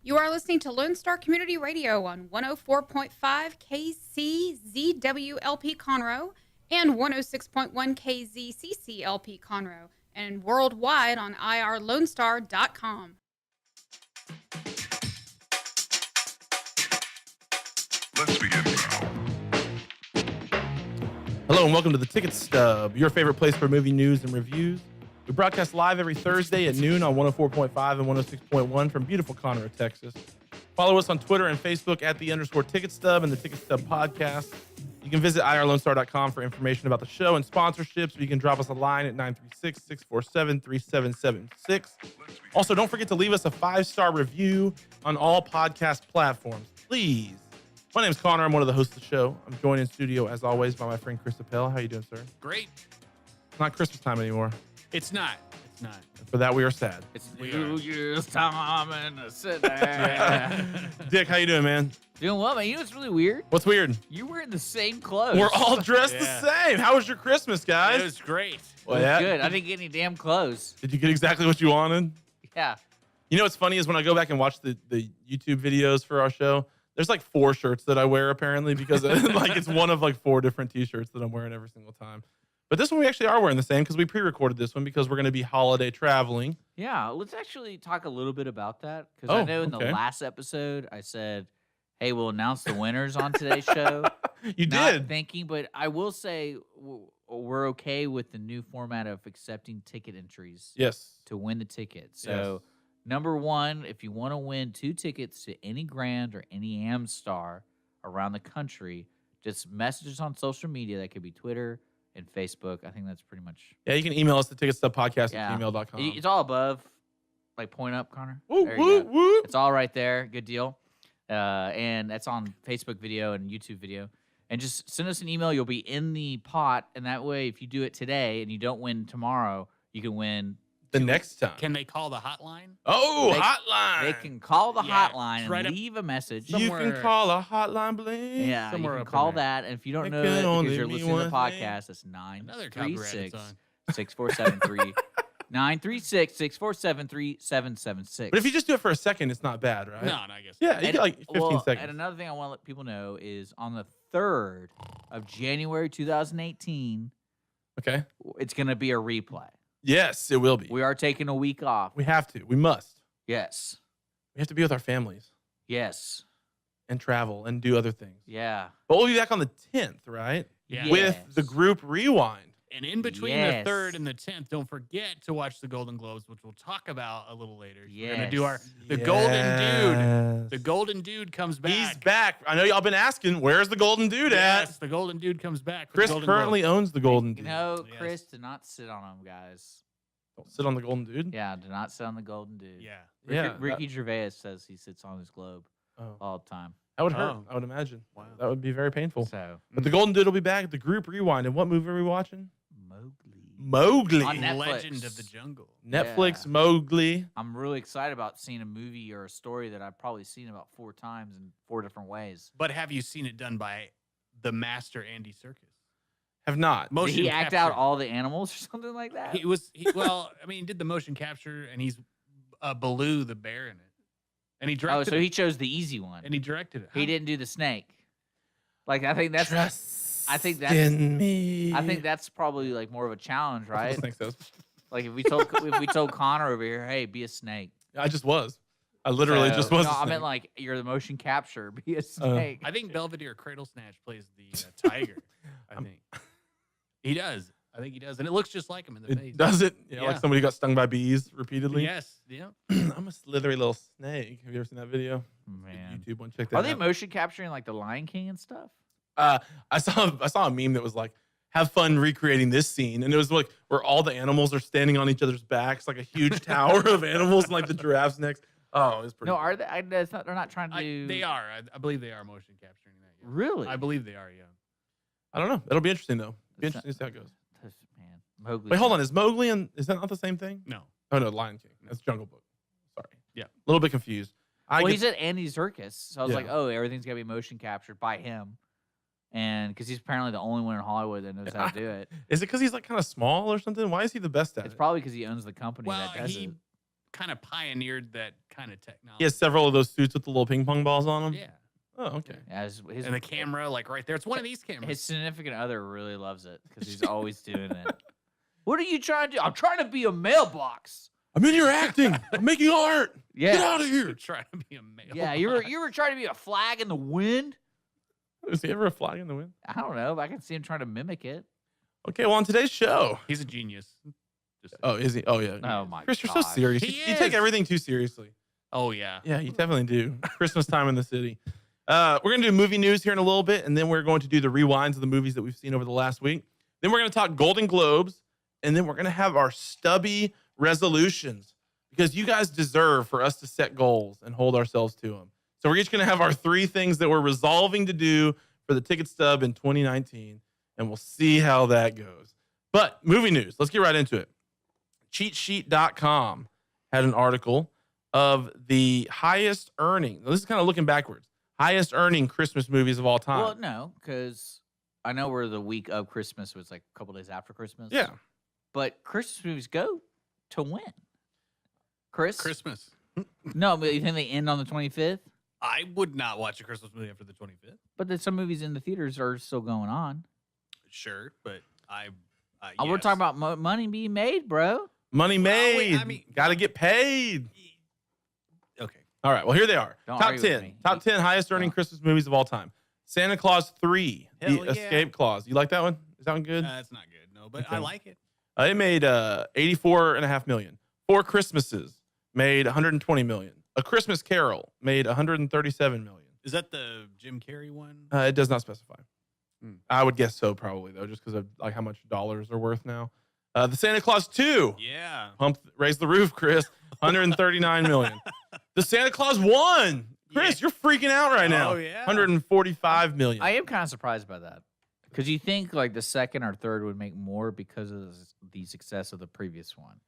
You are listening to Lone Star Community Radio on 104.5 KCZWLP Conroe and 106.1 KZCCLP Conroe, and worldwide on irlonestar.com. Let's begin now. Hello and welcome to the Ticket Stub, your favorite place for movie news and reviews. We broadcast live every Thursday at noon on 104.5 and 106.1 from beautiful Conroe, Texas. Follow us on Twitter and Facebook at _Ticket Stub and the Ticket Stub Podcast. You can visit irlonestar.com for information about the show and sponsorships, or you can drop us a line at 936-647-3776. Also, don't forget to leave us a 5-star review on all podcast platforms, please. My name is Connor. I'm one of the hosts of the show. I'm joined in studio, as always, by my friend Chris Appel. How you doing, sir? Great. It's not Christmas time anymore. It's not. It's not. And for that, we are sad. It's New Year's time in the city. Dick, how you doing, man? Doing well, man. You know what's really weird? What's weird? You're wearing the same clothes. We're all dressed Yeah. the same. How was your Christmas, guys? It was great. Well, It was yeah. good. I didn't get any damn clothes. Did you get exactly what you wanted? Yeah. You know what's funny is when I go back and watch the YouTube videos for our show, there's like 4 shirts that I wear apparently because like it's one of like 4 different t-shirts that I'm wearing every single time. But this one we actually are wearing the same because we pre-recorded this one because we're going to be holiday traveling. Yeah. Let's actually talk a little bit about that because Oh, I know in the okay. last episode I said, hey, we'll announce the winners on today's show. You Not did. thinking, but I will say we're okay with the new format of accepting ticket entries Yes. to win the ticket. So, number one, if you want to win 2 tickets to any Grand or any Amstar around the country, just message us on social media. That could be Twitter and Facebook. I think that's pretty much. Yeah, you can email us at ticketstubpodcast Yeah. at gmail.com. It's all above. Like, point up, Connor. Woo, There you woo, go. woo. It's all right there. Good deal. And that's on Facebook video and YouTube video. And just send us an email. You'll be in the pot. And that way, if you do it today and you don't win tomorrow, you can win. The next time. Can they call the hotline? Oh, They- hotline. They can call the Yeah, hotline right and up- leave a message. You can somewhere- call a hotline, please. Yeah, you somewhere can up in call there. that. And if you don't It know can it only because you're be listening to the one thing. podcast, it's Another copyrighted 936 song. 6473 936 647 3776. But if you just do it for a second, it's not bad, right? No, I guess. Yeah, you And- get like 15 well, seconds. And another thing I want to let people know is on the 3rd of January 2018, Okay. it's going to be a replay. Yes, it will be. We are taking a week off. We have to. We must. Yes. We have to be with our families Yes. and travel and do other things. Yeah. But we'll be back on the 10th, right? Yeah. Yeah. With the group rewind. And in between Yes. the 3rd and the 10th, don't forget to watch the Golden Globes, which we'll talk about a little later. We're gonna do our the Golden Dude. The Golden Dude comes back. He's back. I know y'all been asking, where's the Golden Dude Yes, at? the Golden Dude comes back. for the Chris Golden currently Globes. owns the Golden You Dude. know, Yes. Chris, do not sit on him, guys. Don't sit on the Golden Dude. Yeah, do not sit on the Golden Dude. Yeah. Yeah, Ricky Gervais says he sits on his globe Oh. all the time. That would hurt, Oh. I would imagine. Wow. That would be very painful. So, But the Golden Dude will be back. The group rewind. And what movie are we watching? Mowgli. Mowgli. On Netflix. Legend of the Jungle. Netflix Yeah. Mowgli. I'm really excited about seeing a movie or a story that I've probably seen about 4 times in 4 different ways. But have you seen it done by the master Andy Serkis? Have not. Did Motion he act out capture. all the animals or something like that? Well, I mean, he did the motion capture, and he's Baloo the bear in it, and he Oh, directed. so it, he chose the easy one. and he directed it. He didn't do the snake. Like I think that's Trust I think that's- in me. I think that's probably like more of a challenge, That's what right? the snake says. Like if we told Connor over here, hey, be a snake. I just was. I literally So- just was. No, a I meant snake. like you're the motion capture, be a snake. I think Belvedere Cradle Snatch plays the tiger. I think he does. I think he does, and it looks just like him in the face. It does it? You know, like Yeah. somebody got stung by bees repeatedly. Yes. Yeah. I'm a slithery little snake. Have you ever seen that video? Man, YouTube one. Check that are they out. motion capturing like the Lion King and stuff? I saw a meme that was like, have fun recreating this scene. And it was like where all the animals are standing on each other's backs, like a huge tower of animals and like the giraffes next. Oh, it's pretty No, cool. are they? They're not trying to do. They are. I believe they are motion capturing that. Yeah. Really? I believe they are. Yeah. I don't know. It'll be interesting though. Be It's interesting to see how it goes. Man, Mowgli. Wait, hold on. Is Mowgli and is that not the same thing? No. Oh no, Lion King. That's Jungle Book. Sorry. Yeah. A little bit confused. Well, get- he's at Andy Serkis, so I was Yeah. like, oh, everything's gonna be motion captured by him, and because he's apparently the only one in Hollywood that knows how to do it. Is it because he's like kind of small or something? Why is he the best at It's it? probably because he owns the company Well, that does he it. kind of pioneered that kind of technology. He has several of those suits with the little ping pong balls on them. Yeah. Oh, okay. Yeah, And the camera, like right there. It's one of these cameras. his significant other really loves it because he's always doing it. What are you trying to do? I'm trying to be a mailbox. I'm in here acting. I'm making art. Yeah. Get out of You're here. trying to be a male. Yeah, you were trying to be a flag in the wind. Is he ever a flag in the wind? I don't know, but I can see him trying to mimic it. Okay, well, on today's show. He's a genius. Just Oh, is he? Oh, yeah. Oh my Chris, you're so gosh. serious. He You take is. everything too seriously. Oh yeah. Yeah, you definitely do. Christmas time in the city. We're going to do movie news here in a little bit, and then we're going to do the rewinds of the movies that we've seen over the last week. Then we're going to talk Golden Globes, and then we're going to have our stubby resolutions because you guys deserve for us to set goals and hold ourselves to them. So we're each going to have our 3 things that we're resolving to do for the ticket stub in 2019, and we'll see how that goes. But movie news, let's get right into it. CheatSheet.com had an article of the highest earning. This is kind of looking backwards. Highest earning Christmas movies of all time. Well, no, because I know we're the week of Christmas was like a couple days after Christmas. Yeah. But Christmas movies go to when? Chris? Christmas. No, but you think they end on the 25th? I would not watch a Christmas movie after the 25th. But then some movies in the theaters are still going on. Sure, but We're talking about money being made, bro. Money made. I mean- got to get paid. Okay. All right. Well, here they are. Don't Top argue with 10. me. Top 10 highest earning No. Christmas movies of all time. Santa Claus 3, Hell The yeah. Escape Clause. You like that one? Is that one good? That's not good. No, but Okay. I like it. It made $84.5 million. 4 Christmases made $120 million. A Christmas Carol made $137 million. Is that the Jim Carrey one? It does not specify. Hmm. I would guess so, probably though, just because of like how much dollars are worth now. The Santa Claus 2, Yeah. raise the roof, Chris. 139 million. The Santa Claus 1, Chris, Yeah. you're freaking out right now. Oh, yeah. 145 million. I am kind of surprised by that. Because you think like the second or third would make more because of the success of the previous one.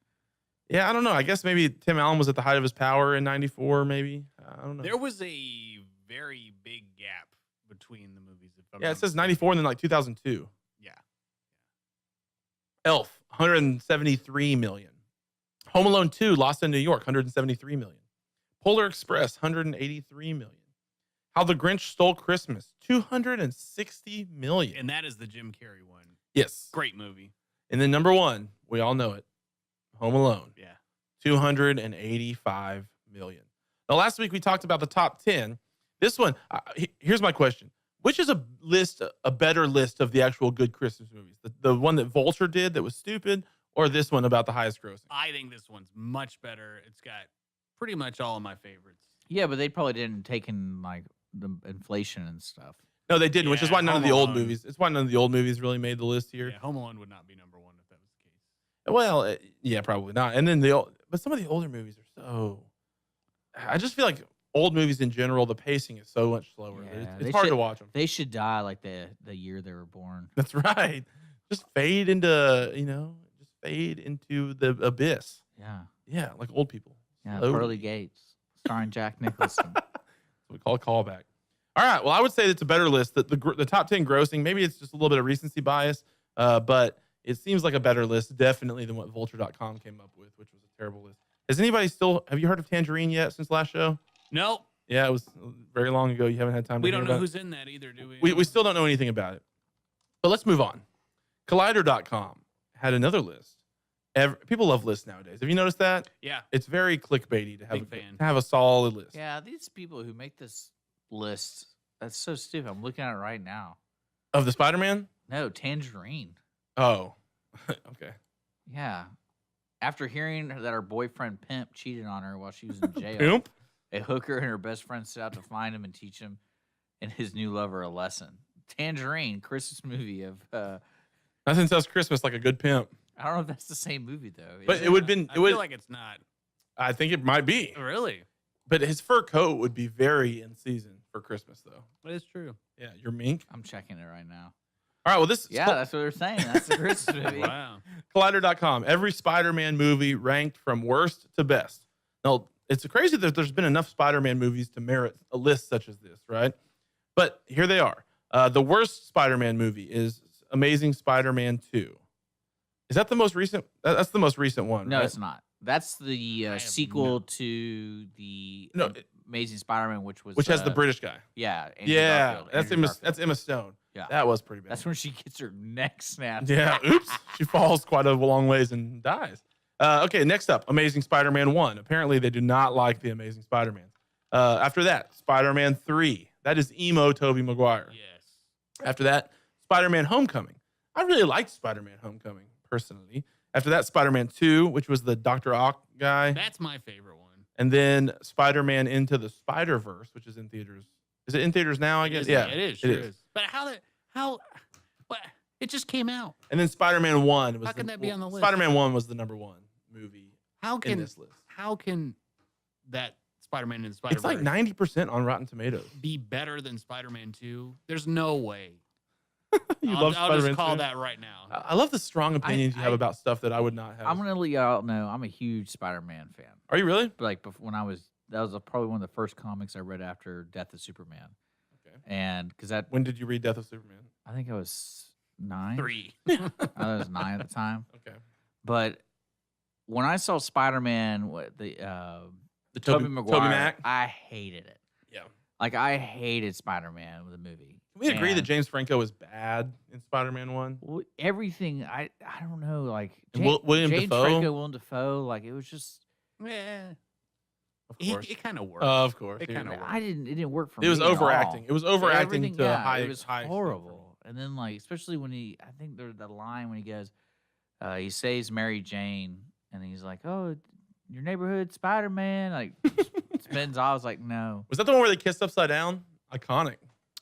Yeah, I don't know. I guess maybe Tim Allen was at the height of his power in '94. Maybe I don't know. There was a very big gap between the movies. If I'm Yeah, not it says mistaken. 94 and then like 2002. Yeah. Elf, 173 million. Home Alone 2, Lost in New York, 173 million. Polar Express, 183 million. How the Grinch Stole Christmas, 260 million. And that is the Jim Carrey one. Yes. Great movie. And then number 1, we all know it. Home Alone, Yeah. 285 million. Now, last week we talked about the top 10. This one, here's my question. Which is a better list of the actual good Christmas movies? The one that Vulture did that was stupid, or this one about the highest grossing? I think this one's much better. It's got pretty much all of my favorites. Yeah, but they probably didn't take in like the inflation and stuff. No, they didn't, which is Yeah, why none of Home the old Alone. movies. It's why none of the old movies really made the list here. Yeah, Home Alone would not be number one if that was the case. Well, yeah, probably not. And then but some of the older movies are so. I just feel like old movies in general, the pacing is so much slower. Yeah, It's they hard to should- watch them. They should die like the year they were born. That's right. Just fade into the abyss. Yeah. Yeah, like old people. Yeah. Slowly. Pearly Gates, starring Jack Nicholson. We call a callback. All right. Well, I would say it's a better list. The top 10 grossing, maybe it's just a little bit of recency bias, but it seems like a better list, definitely, than what Vulture.com came up with, which was a terrible list. Have you heard of Tangerine yet since last show? No, Yeah, it was very long ago. You haven't had time to we hear don't know about who's in that either, do it. We still don't know anything about it. But let's move on. Collider.com had another list. People love lists nowadays. Have you noticed that? Yeah. It's very clickbaity to Big fan. have a solid list. Yeah, these people who make this list, that's so stupid. I'm looking at it right now. Of the Spider-Man? No, Tangerine. Oh, okay. Yeah. After hearing that her boyfriend Pimp cheated on her while she was in jail, Pimp? a hooker and her best friend set out to find him and teach him and his new lover a lesson. Tangerine, Christmas movie of Nothing says Christmas like a good pimp. I don't know if that's the same movie though. But Is it would been. I It would. feel like it's not. I think it might be. Really? But his fur coat would be very in season for Christmas, though. But it's true. Yeah, your mink. I'm checking it right now. All right. Well, this Yeah, that's what they're saying. That's the Christmas movie. Wow. Collider.com. Every Spider-Man movie ranked from worst to best. Now, it's crazy that there's been enough Spider-Man movies to merit a list such as this, right? But here they are. The worst Spider-Man movie is Amazing Spider-Man 2. Is that the most recent? That's the most recent one, No, right? it's not. That's the have sequel to the No, Amazing Spider-Man, which has the British guy. Yeah, Andrew Yeah, Garfield, that's Andrew Emma. Garfield. That's Emma Stone. Yeah. That was pretty bad. That's when she gets her neck snapped. Yeah. Oops. She falls quite a long ways and dies. Okay. Next up, Amazing Spider-Man 1. Apparently, they do not like the Amazing Spider-Man. After that, Spider-Man 3. That is emo Tobey Maguire. Yes. After that, Spider-Man Homecoming. I really liked Spider-Man Homecoming personally. After that, Spider-Man 2, which was the Dr. Ock guy. That's my favorite one. And then Spider-Man Into the Spider-Verse, which is in theaters. Is it in theaters now, I guess? Yeah. It is. Sure is. But what? It just came out. And then Spider-Man 1 was How can that be on the list? Spider-Man 1 was the number 1 movie in this list. How can that Spider-Man and Spider-Verse It's like 90% on Rotten Tomatoes. be better than Spider-Man 2? There's no way. Love I'll Spider-Man just call 2? that right now. I love the strong opinions you have about stuff that I would not have. I'm gonna let y'all know I'm a huge Spider-Man fan. Are you really? But like when that was probably one of the first comics I read after Death of Superman. Okay. And because that When did you read Death of Superman? I think I was 9. 3. I was 9 at the time. Okay. But when I saw Spider-Man, the Tobey Tobey Maguire, Mac? I hated it. Yeah. Like I hated Spider-Man with the movie. Can we agree that And- James Franco was bad in Spider-Man 1? Well, everything I don't know, like And William James Dafoe? Franco, Willem Dafoe, like it was just Yeah. Of course. It kind of worked. Of course. It kinda worked. it didn't work for me. It was at all. overacting. It was overacting Everything- to yeah, high. It was high horrible. And then like especially when I think there's the line when he goes, he saves Mary Jane, and he's like, "Oh, your neighborhood Spider-Man," like spins off. I was like, "No." Was that the one where they kissed upside down? Iconic.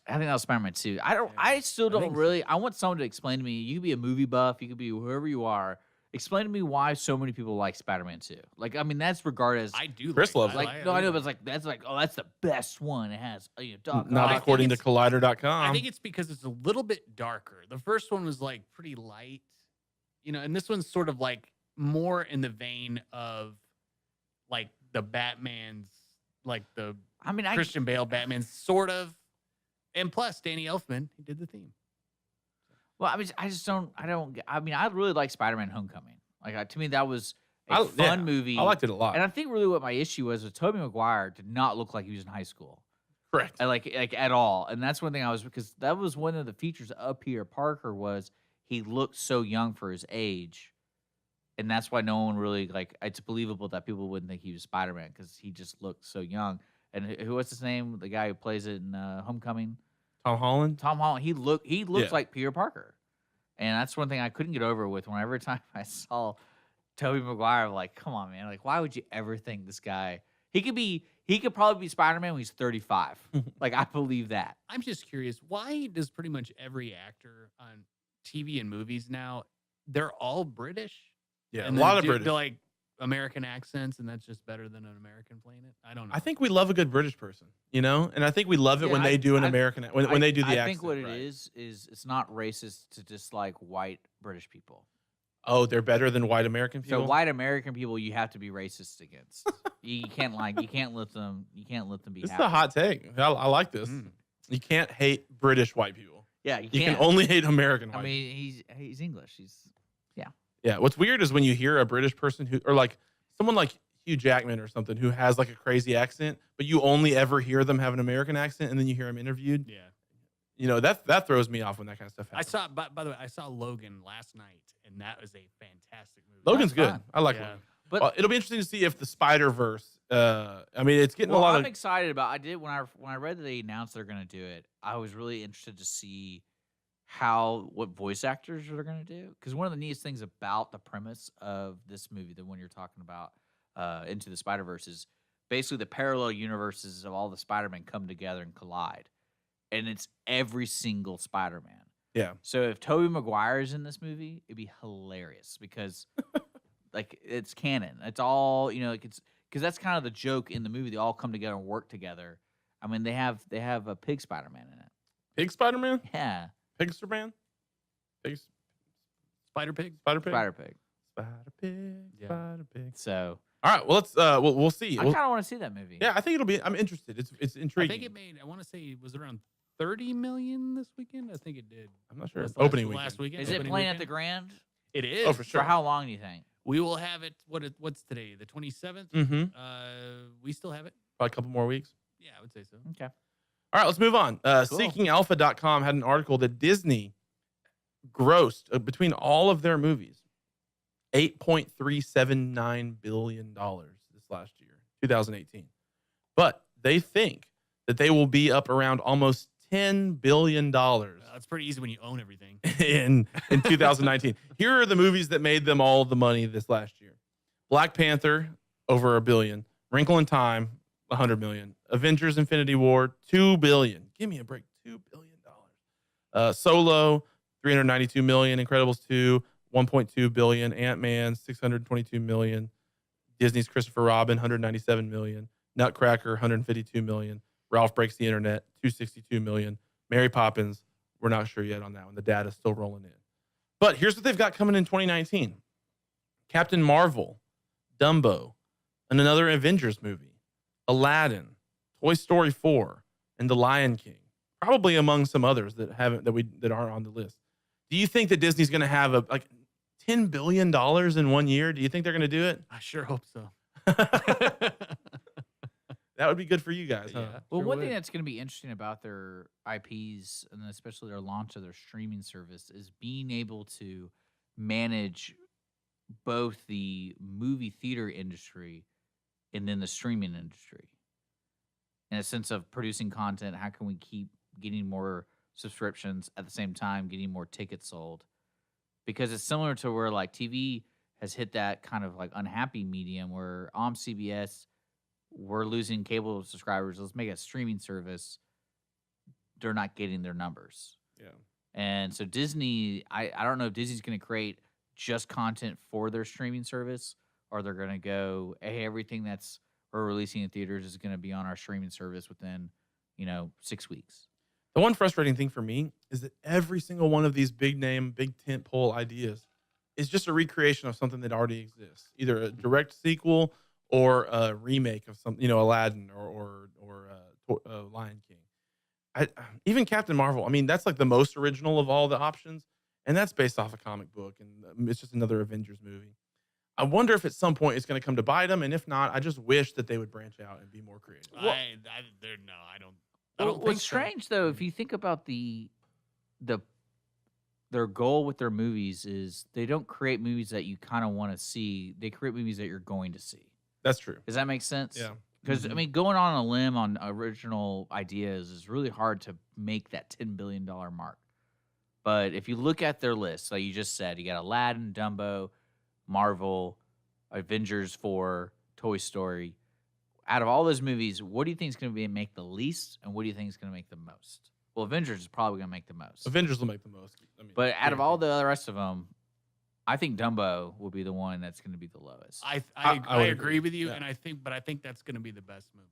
I think that was Spider-Man 2. I still I don't think so. really. I want someone to explain to me. You could be a movie buff. You could be whoever you are. Explain to me why so many people like Spider-Man 2. Like, I mean, that's regarded as I do. Chris loves it. like. No, I know, but it's like that's like, oh, that's the best one. It has Doc Not Ock. think according to it's- Collider.com. I think it's because it's a little bit darker. The first one was like pretty light, and this one's sort of like more in the vein of like the Batman's, like the I mean, Christian Bale Batman, sort of. And plus, Danny Elfman, he did the theme. Well, I mean, I just don't. I don't. I mean, I really like Spider-Man: Homecoming. Like to me, that was a fun movie. I liked it a lot. And I think really what my issue was Tobey Maguire did not look like he was in high school. Correct. Like at all. And that's one thing because that was one of the features of Peter Parker was he looked so young for his age. And that's why no one really like it's believable that people wouldn't think he was Spider-Man because he just looked so young. And what's his name? The guy who plays it in Homecoming? Tom Holland. Tom Holland. He looks Yeah. like Peter Parker. And that's one thing I couldn't get over with every time I saw Tobey Maguire, like, come on, man. Like, why would you ever think this guy he could probably be Spider-Man when he's 35. Like, I believe that. I'm just curious, why does pretty much every actor on TV and movies now, they're all British? Yeah, And a lot then of British. They're like American accents, and that's just better than an American playing it? I don't know. I think we love a good British person, and I think we love it Yeah, when they do an American when they do the accent. I think what it right. is it's not racist to dislike white British people. Oh, they're better than white American people. So white American people, you have to be racist against. you can't let them be This is happy. a hot take. I like this. Mm. You can't hate British white people. Yeah, You can only hate American white. I mean, he's English. Yeah, what's weird is when you hear a British person or like someone like Hugh Jackman or something who has like a crazy accent, but you only ever hear them have an American accent, and then you hear them interviewed. Yeah. That throws me off when that kind of stuff I happens. saw, by the way, I saw Logan last night, and that was a fantastic movie. Logan's That's good. fun. I like Yeah. Logan. But Well, it'll be interesting to see if the Spider-Verse. I mean, it's getting a lot I'm of. excited about. I did when I read that they announced they're going to do it. I was really interested to see what voice actors are going to do, because one of the neatest things about the premise of this movie, the one you're talking about, Into the Spider-Verse, is basically the parallel universes of all the Spider-Man come together and collide, and it's every single Spider-Man. Yeah. So if Tobey Maguire is in this movie, it'd be hilarious because like it's canon. It's all like it's because that's kind of the joke in the movie. They all come together and work together. I mean, they have a pig Spider-Man in it. Pig Spider-Man? Yeah, Pigster-Man? Pig, Spider Pig. Spider-Pig? Spider-Pig. Spider-Pig. Yeah. Spider-Pig. So All right, well, let's, we'll see. I kind of want to see that movie. Yeah, I think it'll be, I'm interested. It's I intriguing. think it made, I want to say, was it around 30 million this weekend? I think it did. I'm not sure. Last- Opening last weekend. weekend. Is it Opening playing at the weekend? Grand? It is. Oh, for sure. For how long do you think? We will have it. What's today? The 27th. Mm-hmm. We still have it. Probably a couple more weeks. Yeah, I would say so. Okay. All right, let's move on. Cool. SeekingAlpha.com had an article that Disney grossed between all of their movies $8.379 billion this last year, 2018. But they think that they will be up around almost $10 billion It's pretty easy when you own everything. in 2019. Here are the movies that made them all the money this last year. Black Panther, over $1 billion. Wrinkle in Time, $100 million. Avengers Infinity War, $2 billion. Give me a break, $2 billion. Solo, $392 million. Incredibles 2, $1.2 billion. Ant-Man, $622 million. Disney's Christopher Robin, $197 million. Nutcracker, $152 million. Ralph Breaks the Internet, $262 million. Mary Poppins, we're not sure yet on that one. The data's still rolling in. But here's what they've got coming in 2019. Captain Marvel, Dumbo, and another Avengers movie, Aladdin, Toy Story 4, and The Lion King. Probably among some others that aren't on the list. Do you think that Disney's going to have $10 billion in 1 year? Do you think they're going to do it? I sure hope so. That would be good for you guys, huh? Yeah. Well, Sure one would. thing that's going to be interesting about their IPs and especially their launch of their streaming service is being able to manage both the movie theater industry and then the streaming industry. In a sense of producing content, how can we keep getting more subscriptions at the same time, getting more tickets sold? Because it's similar to where like TV has hit that kind of like unhappy medium where on CBS, we're losing cable subscribers. Let's make a streaming service. They're not getting their numbers. Yeah. And so Disney, I don't know if Disney's going to create just content for their streaming service or they're going to go, hey, everything that's we're releasing in theaters is going to be on our streaming service within, 6 weeks. The one frustrating thing for me is that every single one of these big name, big tentpole ideas is just a recreation of something that already exists, either a direct sequel or a remake of something, Aladdin or Lion King. Even Captain Marvel. I mean, that's like the most original of all the options, and that's based off a comic book, and it's just another Avengers movie. I wonder if at some point it's going to come to bite them, and if not, I just wish that they would branch out and be more creative. I don't think What's so. strange though, if you think about their goal with their movies is they don't create movies that you kind of want to see. They create movies that you're going to see. That's true. Does that make sense? Yeah. Because I mean, going on a limb on original ideas is really hard to make that $10 billion mark. But if you look at their list, like you just said, you got Aladdin, Dumbo, Marvel, Avengers 4, Toy Story. Out of all those movies, what do you think is going to make the least, and what do you think is going to make the most? Well, Avengers is probably going to make the most. Avengers will make the most. But out of all the rest of them, I think Dumbo will be the one that's going to be the lowest. I would agree with you, yeah. and I think that's going to be the best movie.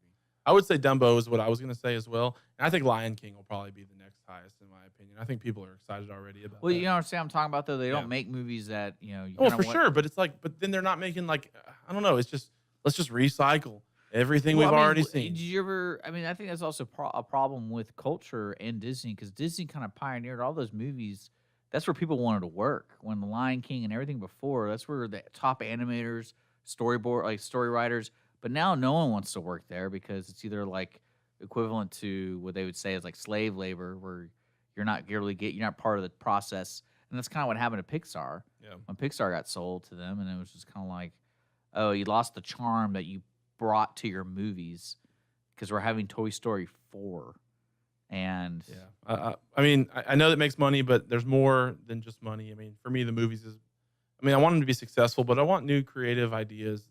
I would say Dumbo is what I was going to say as well. And I think Lion King will probably be the next highest, in my opinion. I think people are excited already about Well, that. you know what I'm talking about, though? They Yeah. don't make movies that, you Oh, kinda for sure. But it's like, but then they're not making I don't know. It's just, let's just recycle everything Well, we've I mean, already Did seen. you ever? I mean, I think that's also a problem with culture and Disney because Disney kind of pioneered all those movies. That's where people wanted to work. When The Lion King and everything before, that's where the top animators, story writers. But now no one wants to work there because it's either like equivalent to what they would say is like slave labor, where you're not part of the process. And that's kind of what happened to Pixar. Yeah. When Pixar got sold to them, and it was just kind of like, oh, you lost the charm that you brought to your movies because we're having Toy Story 4. And Yeah. I mean, I know that makes money, but there's more than just money. I mean, for me, the movies I want them to be successful, but I want new creative ideas.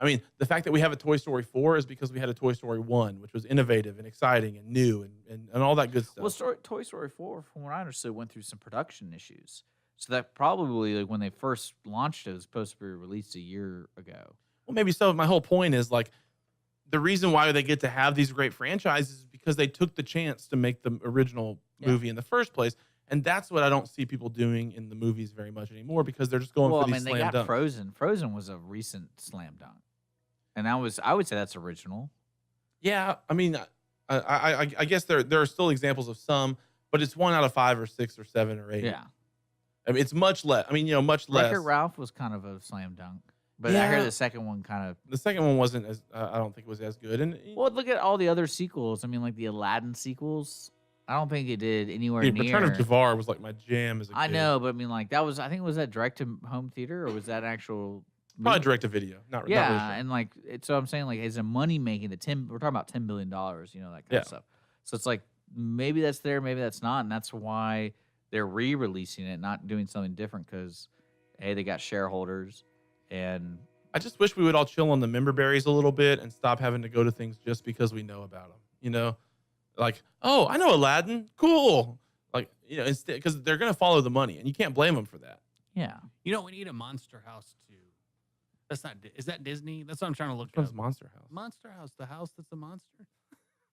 I mean, the fact that we have a Toy Story 4 is because we had a Toy Story 1, which was innovative and exciting and new and all that good stuff. well, Toy Story 4, from what I understood, went through some production issues. So that probably, like when they first launched it, was supposed to be released a year ago. Well, maybe so. My whole point is the reason why they get to have these great franchises is because they took the chance to make the original movie in the first place. And that's what I don't see people doing in the movies very much anymore because they're just going Well, for these they slam got dunks. Frozen. Frozen was a recent slam dunk. And I would say that's original. Yeah, I mean, I guess there are still examples of some, but it's 1 out of 5 or 6 or 7 or 8. Yeah. I mean, it's much less. I mean, much less. Wreck-It Ralph was kind of a slam dunk, but I Yeah. hear the second one kind of. The second one wasn't as. I don't think it was as good. And Well, look at all the other sequels. I mean, like the Aladdin sequels. I don't think it did anywhere dude, near. Return of Jafar was like my jam as a kid. I know, but I mean, like that was. I think was that direct to home theater or was that actual? Probably movie? direct to video. Not Yeah, Not really. and like so I'm saying like as a money making we're talking about $10 billion, that kind Yeah. of stuff. So it's like maybe that's there, maybe that's not, and that's why they're re-releasing it, not doing something different because hey, they got shareholders, and I just wish we would all chill on the member berries a little bit and stop having to go to things just because we know about them. Like, oh, I know Aladdin, cool. Like, instead, because they're gonna follow the money, and you can't blame them for that. yeah, You know, we need a Monster House too. That's not. Is that Disney? That's what I'm trying to look Which one's up. Monster House? Monster House, the house that's a monster.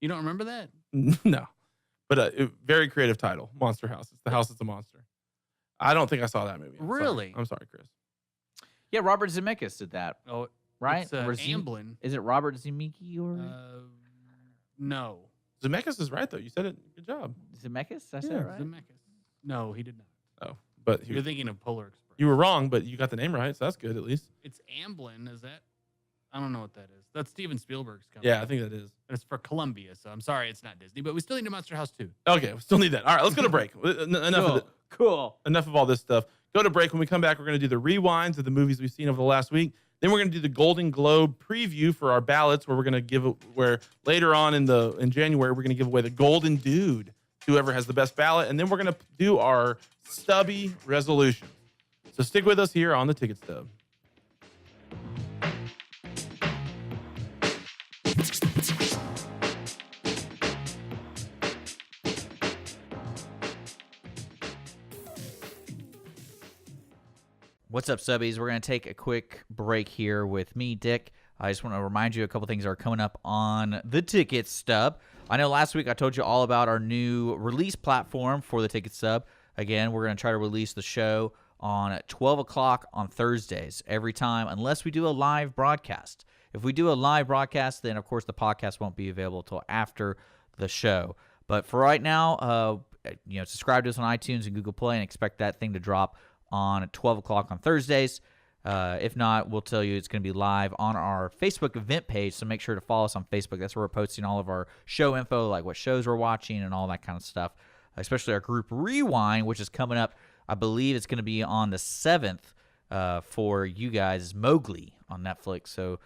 You don't remember that? No, but very creative title, Monster House. It's the house that's a monster. I don't think I saw that movie. Really? I'm sorry, Chris. yeah. Robert Zemeckis did that, Oh, right? It's Or Zem- Amblin. Is it Robert Zemeckis or No, Zemeckis is right though. You said it. Good job. Zemeckis? Did I say Yeah, it right? Zemeckis. No, he did not. Oh, but You're thinking of Polar Express. you were wrong, but you got the name right, so that's good at least. It's Amblin. Is that? I don't know what that is. That's Steven Spielberg's company. Yeah, I think that is. And it's for Columbia, so I'm sorry it's not Disney, but we still need a Monster House too. Okay, we still need that. All right, let's go to break. Cool. Enough of all this stuff. Go to break. When we come back, we're going to do the rewinds of the movies we've seen over the last week. Then we're going to do the Golden Globe preview for our ballots, where we're going to where later on in January we're going to give away the Golden Dude, whoever has the best ballot, and then we're going to do our stubby resolution. So stick with us here on the Ticket Stub. What's up, subbies? We're going to take a quick break here with me, Dick. I just want to remind you a couple things are coming up on the Ticket Stub. I know last week I told you all about our new release platform for the Ticket Stub. Again, we're going to try to release the show on 12 o'clock on Thursdays every time, unless we do a live broadcast. If we do a live broadcast, then, of course, the podcast won't be available until after the show. But for right now, subscribe to us on iTunes and Google Play and expect that thing to drop on 12 o'clock on Thursdays. If not, we'll tell you it's going to be live on our Facebook event page, so make sure to follow us on Facebook. That's where we're posting all of our show info, like what shows we're watching and all that kind of stuff, especially our group Rewind, which is coming up. I believe it's going to be on the 7th for you guys, Mowgli on Netflix. So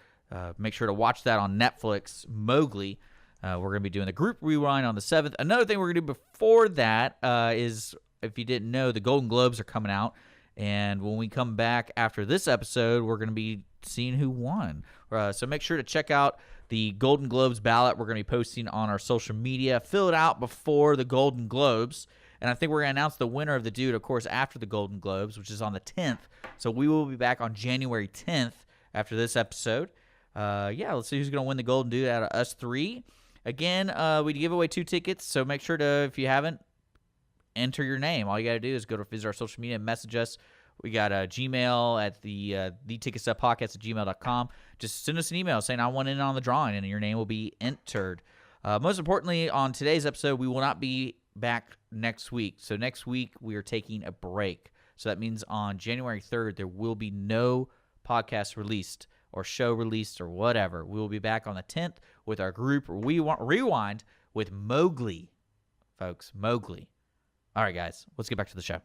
make sure to watch that on Netflix, Mowgli. We're going to be doing the group Rewind on the 7th. Another thing we're going to do before that is, if you didn't know, the Golden Globes are coming out. And when we come back after this episode, we're going to be seeing who won. So make sure to check out the Golden Globes ballot. We're going to be posting on our social media. Fill it out before the Golden Globes. And I think we're going to announce the winner of the dude, of course, after the Golden Globes, which is on the 10th. So we will be back on January 10th after this episode. Let's see who's going to win the Golden Dude out of us three. Again, we give away 2 tickets, so make sure to, if you haven't, enter your name. All you got to do is go to visit our social media and message us. We got a Gmail at the ticketstubpodcast@gmail.com. Just send us an email saying I want in on the drawing, and your name will be entered. Most importantly, on today's episode, we will not be back next week. So next week, we are taking a break. So that means on January 3rd, there will be no podcast released or show released or whatever. We will be back on the 10th with our group Rewind with Mowgli, folks. Mowgli. All right, guys, let's get back to the show.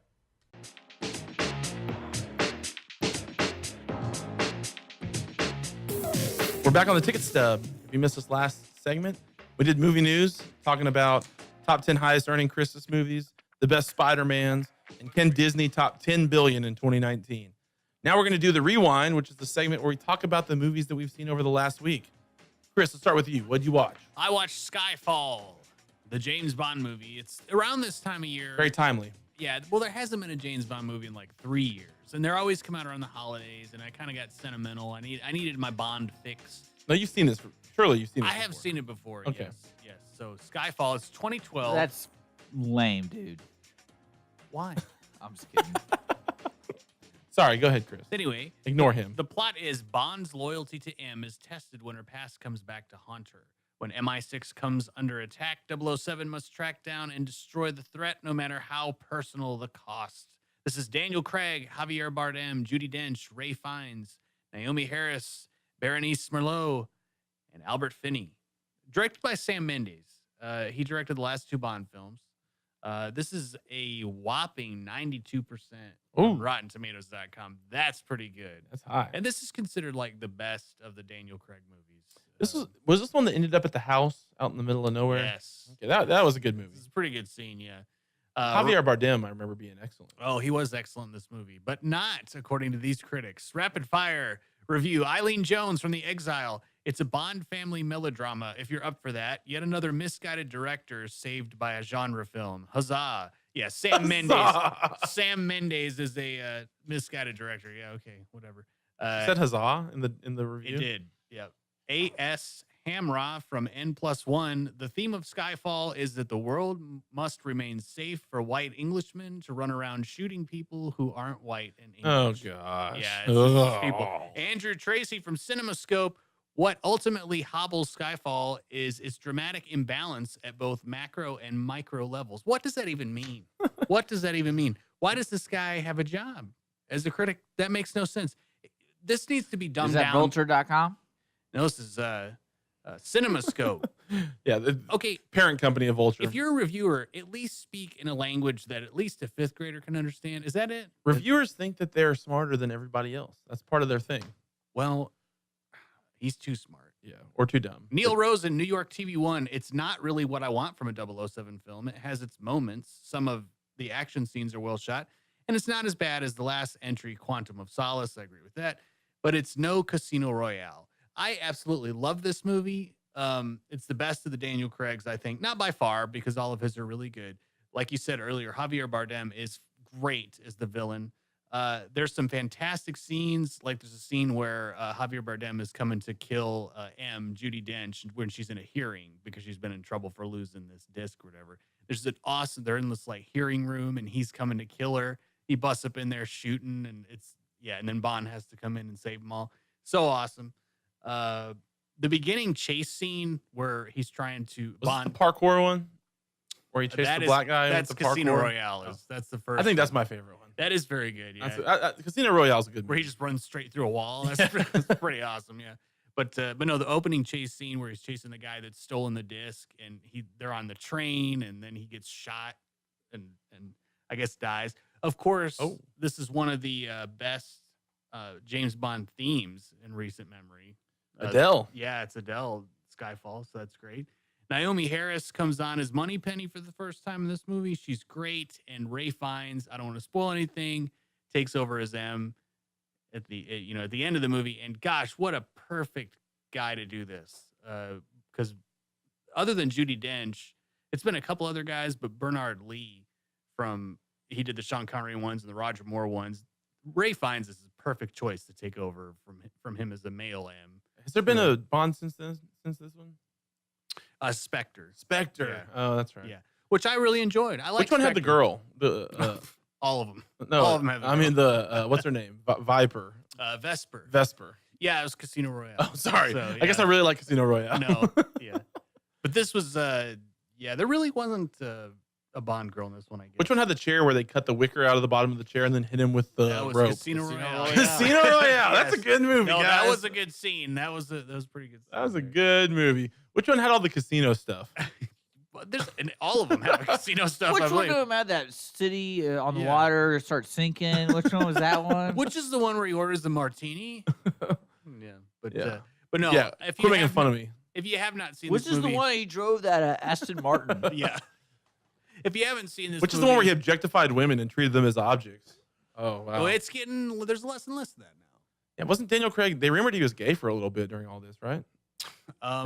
We're back on the Ticket Stub. If you missed this last segment, we did movie news, talking about top 10 highest earning Christmas movies, the best Spider-Mans, and can Disney top 10 billion in 2019. Now we're going to do the Rewind, which is the segment where we talk about the movies that we've seen over the last week. Chris, let's start with you. What'd you watch? I watched Skyfall, the James Bond movie. It's around this time of year. Very timely. Yeah, well, there hasn't been a James Bond movie in like 3 years, and they're always come out around the holidays. And I kind of got sentimental. I needed my Bond fix. No, you've seen this. Surely you've seen this. I have before. seen it before. Okay. Yes. So Skyfall. It's 2012. That's lame, dude. Why? I'm just kidding. Sorry, go ahead, Chris. Anyway, Ignore him. the plot is Bond's loyalty to M is tested when her past comes back to haunt her. When MI6 comes under attack, 007 must track down and destroy the threat, no matter how personal the cost. This is Daniel Craig, Javier Bardem, Judi Dench, Ray Fiennes, Naomi Harris, Berenice Merlot, and Albert Finney. Directed by Sam Mendes. He directed the last 2 Bond films. This is a whopping 92% Ooh. on RottenTomatoes.com. That's pretty good. That's high. And this is considered like the best of the Daniel Craig movies. This was this one that ended up at the house out in the middle of nowhere? Yes. Okay, that was a good movie. This is a pretty good scene, yeah. Javier Bardem, I remember being excellent. Oh, he was excellent in this movie, but not according to these critics. Rapid fire review. Eileen Jones from The Exile. It's a Bond family melodrama. If you're up for that, yet another misguided director saved by a genre film. Huzzah. Yeah, Sam Mendes. Sam Mendes is a misguided director. Yeah, okay, whatever. You said huzzah in the review? It did. Yeah. A.S. Hamra from N+1. The theme of Skyfall is that the world must remain safe for white Englishmen to run around shooting people who aren't white and English. Oh, gosh. Yeah, it's just people. Andrew Tracy from CinemaScope. What ultimately hobbles Skyfall is its dramatic imbalance at both macro and micro levels. What does that even mean? What does that even mean? Why does this guy have a job as a critic? That makes no sense. This needs to be dumbed Is that down. Vulture.com? No, this is CinemaScope. Yeah, the Okay, parent company of Vulture. if you're a reviewer, at least speak in a language that at least a 5th grader can understand. Is that it? Reviewers think that they're smarter than everybody else. That's part of their thing. Well, he's too smart. Yeah, or too dumb. Neil Rosen, New York TV1. It's not really what I want from a 007 film. It has its moments. Some of the action scenes are well shot, and it's not as bad as the last entry, Quantum of Solace. I agree with that, but it's no Casino Royale. I absolutely love this movie. It's the best of the Daniel Craigs, I think. Not by far, because all of his are really good. Like you said earlier, Javier Bardem is great as the villain. There's some fantastic scenes. Like there's a scene where Javier Bardem is coming to kill Judi Dench when she's in a hearing because she's been in trouble for losing this disc or whatever. There's an awesome, they're in this like hearing room and he's coming to kill her. He busts up in there shooting and and then Bond has to come in and save them all. So awesome. The beginning chase scene where he's trying to Was Bond. this the parkour one? Where he chased That the is- black guy That's with the Casino parkour? Royale. Oh. That's the first. I think that's one. my favorite one. That is very good. Yeah. Casino Royale is a good Where movie. he just runs straight through a wall. That's pretty awesome. Yeah. But no, the opening chase scene where he's chasing the guy that's stolen the disc and they're on the train and then he gets shot and I guess dies. Of course, this is one of the best James Bond themes in recent memory. Adele. Yeah, it's Adele, Skyfall, so that's great. Naomi Harris comes on as Moneypenny for the first time in this movie. She's great. And Ray Fiennes, I don't want to spoil anything, takes over as M at the end of the movie. And gosh, what a perfect guy to do this. Because other than Judi Dench, it's been a couple other guys, but Bernard Lee he did the Sean Connery ones and the Roger Moore ones. Ray Fiennes is a perfect choice to take over from him as a male M. Has there been a Bond since this one? Spectre. Spectre. Yeah. Oh, that's right. Yeah, which I really enjoyed. I like. Which one had the girl? All of them. No, all of them have. I mean the what's her name? Viper. Vesper. Vesper. Yeah, it was Casino Royale. Oh, sorry. So, I guess I really like Casino Royale. No, yeah, but this was there really wasn't a Bond girl in this one. I guess. Which one had the chair where they cut the wicker out of the bottom of the chair and then hit him with the That was rope? Casino Royale. Casino Royale. That's a Yes. good movie, No, guys. that was a good scene. That was pretty good. That was a good movie. Which one had all the casino stuff? And all of them have casino stuff. Which I one believe. of them had that city on the Yeah. water start sinking? Which one was that one? Which is the one where he orders the martini? Yeah, but Yeah. but no. Yeah, if you quit making have fun not- of me. If you have not seen Which this is movie, the one he drove that Aston Martin? Yeah. If you haven't seen this, Which is the one where he objectified women and treated them as objects. Oh, wow. Oh, it's getting. There's less and less of that now. Yeah, wasn't Daniel Craig, they rumored he was gay for a little bit during all this, right? I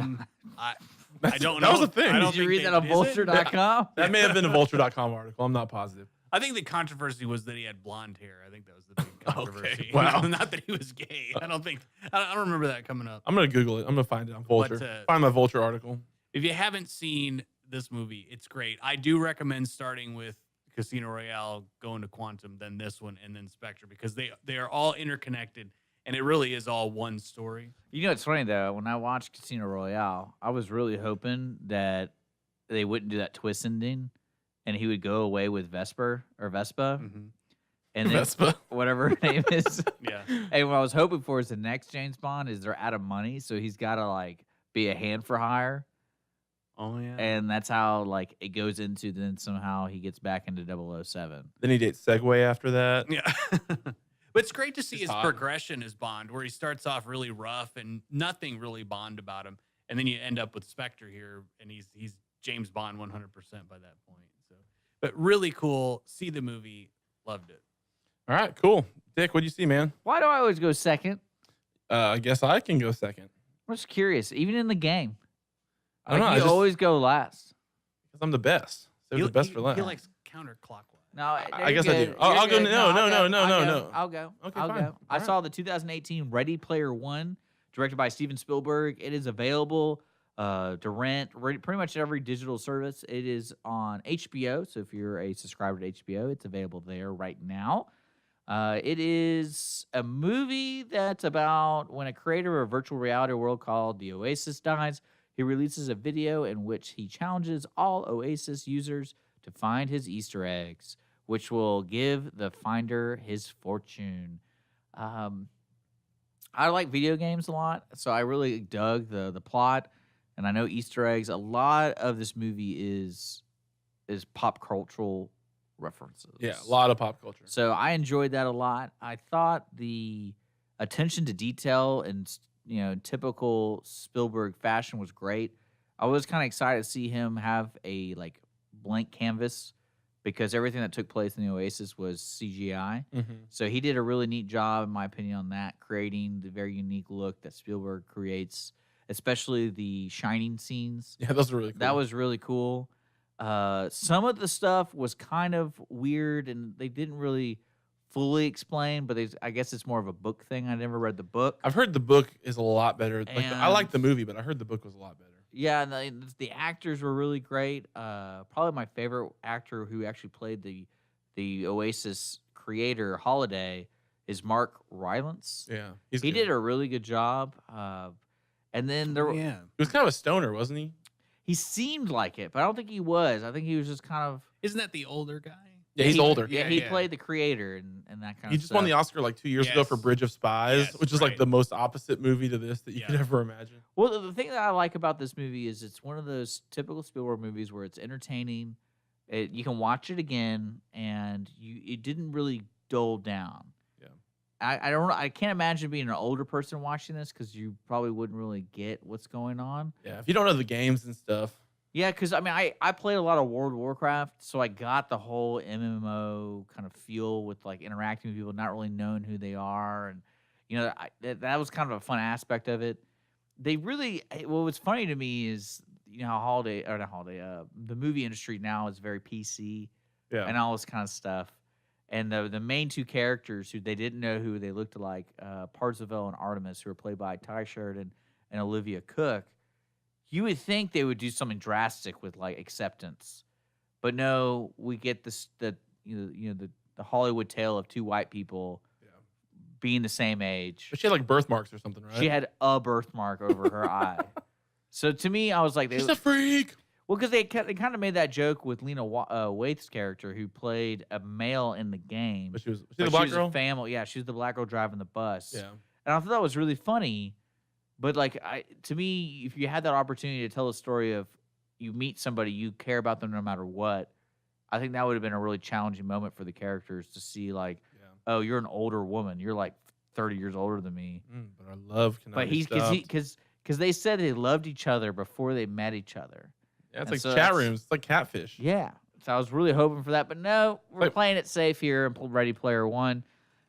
don't know. That was a thing. I don't Did you think read that on is it? Vulture.com? That may have been a Vulture.com article. I'm not positive. I think the controversy was that he had blonde hair. I think that was the big controversy. Wow. Not that he was gay. I don't remember that coming up. I'm going to Google it. I'm going to find it on Vulture. But, find my Vulture article. If you haven't seen this movie, it's great. I do recommend starting with Casino Royale, going to Quantum, then this one, and then Spectre, because they are all interconnected, and it really is all one story. You know, it's funny though. When I watched Casino Royale, I was really hoping that they wouldn't do that twist ending, and he would go away with Vespa. Mm-hmm. And then Vespa. whatever her name is. Yeah. And what I was hoping for is the next James Bond is they're out of money, so he's got to like be a hand for hire, Oh yeah. and that's how like it goes into then somehow he gets back into 007. Then he dates Segway after that. Yeah. But it's great to see He's his hot. progression as Bond, where he starts off really rough and nothing really Bond about him. And then you end up with Spectre here, and he's James Bond 100% by that point. So, but really cool. See the movie. Loved it. All right, cool. Dick, what'd you see, man? Why do I always go second? I guess I can go second. I'm just curious. Even in the game, I don't know. you always go last. Because I'm the best. Save the best for last. He likes counterclockwise. No, I guess I do. I'll go. No. I'll go. Okay, I'll fine. go. All I right. saw the 2018 Ready Player One, directed by Steven Spielberg. It is available to rent pretty much every digital service. It is on HBO, so if you're a subscriber to HBO, it's available there right now. It is a movie that's about when a creator of a virtual reality world called the Oasis dies. He releases a video in which he challenges all Oasis users to find his Easter eggs, which will give the finder his fortune. I like video games a lot, so I really dug the plot, and I know Easter eggs. A lot of this movie is pop cultural references. Yeah, a lot of pop culture. So I enjoyed that a lot. I thought the attention to detail and typical Spielberg fashion was great. I was kind of excited to see him have a like blank canvas because everything that took place in the Oasis was CGI. Mm-hmm. So he did a really neat job, in my opinion, on that, creating the very unique look that Spielberg creates, especially the shining scenes. Yeah, those are really cool. That was really cool. Some of the stuff was kind of weird, and they didn't really fully explain, but I guess it's more of a book thing. I never read the book. I've heard the book is a lot better. Like I And- like the movie, but I heard the book was a lot better. Yeah, and the actors were really great. Probably my favorite actor who actually played the Oasis creator Holiday is Mark Rylance. Yeah, He did a really good job. And then there, Yeah. He was kind of a stoner, wasn't he? he seemed like it, but I don't think he was. I think he was just kind of. Isn't that the older guy? Yeah, he's older. Yeah, Yeah, he yeah. played the creator and that kind He of just stuff. won the Oscar like 2 years ago for Yes. Bridge of Spies, Yes, which is like right. the most opposite movie to this that you could Yeah. ever imagine. Well, the thing that I like about this movie is it's one of those typical Spielberg movies where it's entertaining. You can watch it again, and it didn't really dull down. Yeah. I don't know. I can't imagine being an older person watching this because you probably wouldn't really get what's going on. Yeah, if you don't know the games and stuff. Yeah, because I mean, I played a lot of World of Warcraft, so I got the whole MMO kind of feel with like interacting with people, not really knowing who they are, and that was kind of a fun aspect of it. They really, what was funny to me is how the movie industry now is very PC Yeah. and all this kind of stuff, and the main two characters who they didn't know who they looked like, Parzival and Artemis, who were played by Ty Sheridan and Olivia Cook. You would think they would do something drastic with like acceptance, but no. We get the Hollywood tale of two white people Yeah. being the same age. But she had like birthmarks or something, right? She had a birthmark over her eye. So to me, I was like, She's a freak. well, because they kind of made that joke with Lena Waithe's character, who played a male in the game. But she was But the black she was girl. a family. Yeah, she was the black girl driving the bus. Yeah. And I thought that was really funny. But like, to me, if you had that opportunity to tell a story of you meet somebody, you care about them no matter what, I think that would have been a really challenging moment for the characters to see like, Yeah. oh, you're an older woman. You're like 30 years older than me. But I love. But because they said they loved each other before they met each other. Yeah, it's and like so chat that's- rooms. It's like catfish. Yeah. So I was really hoping for that, but no, we're Like- playing it safe here and pulled Ready Player One.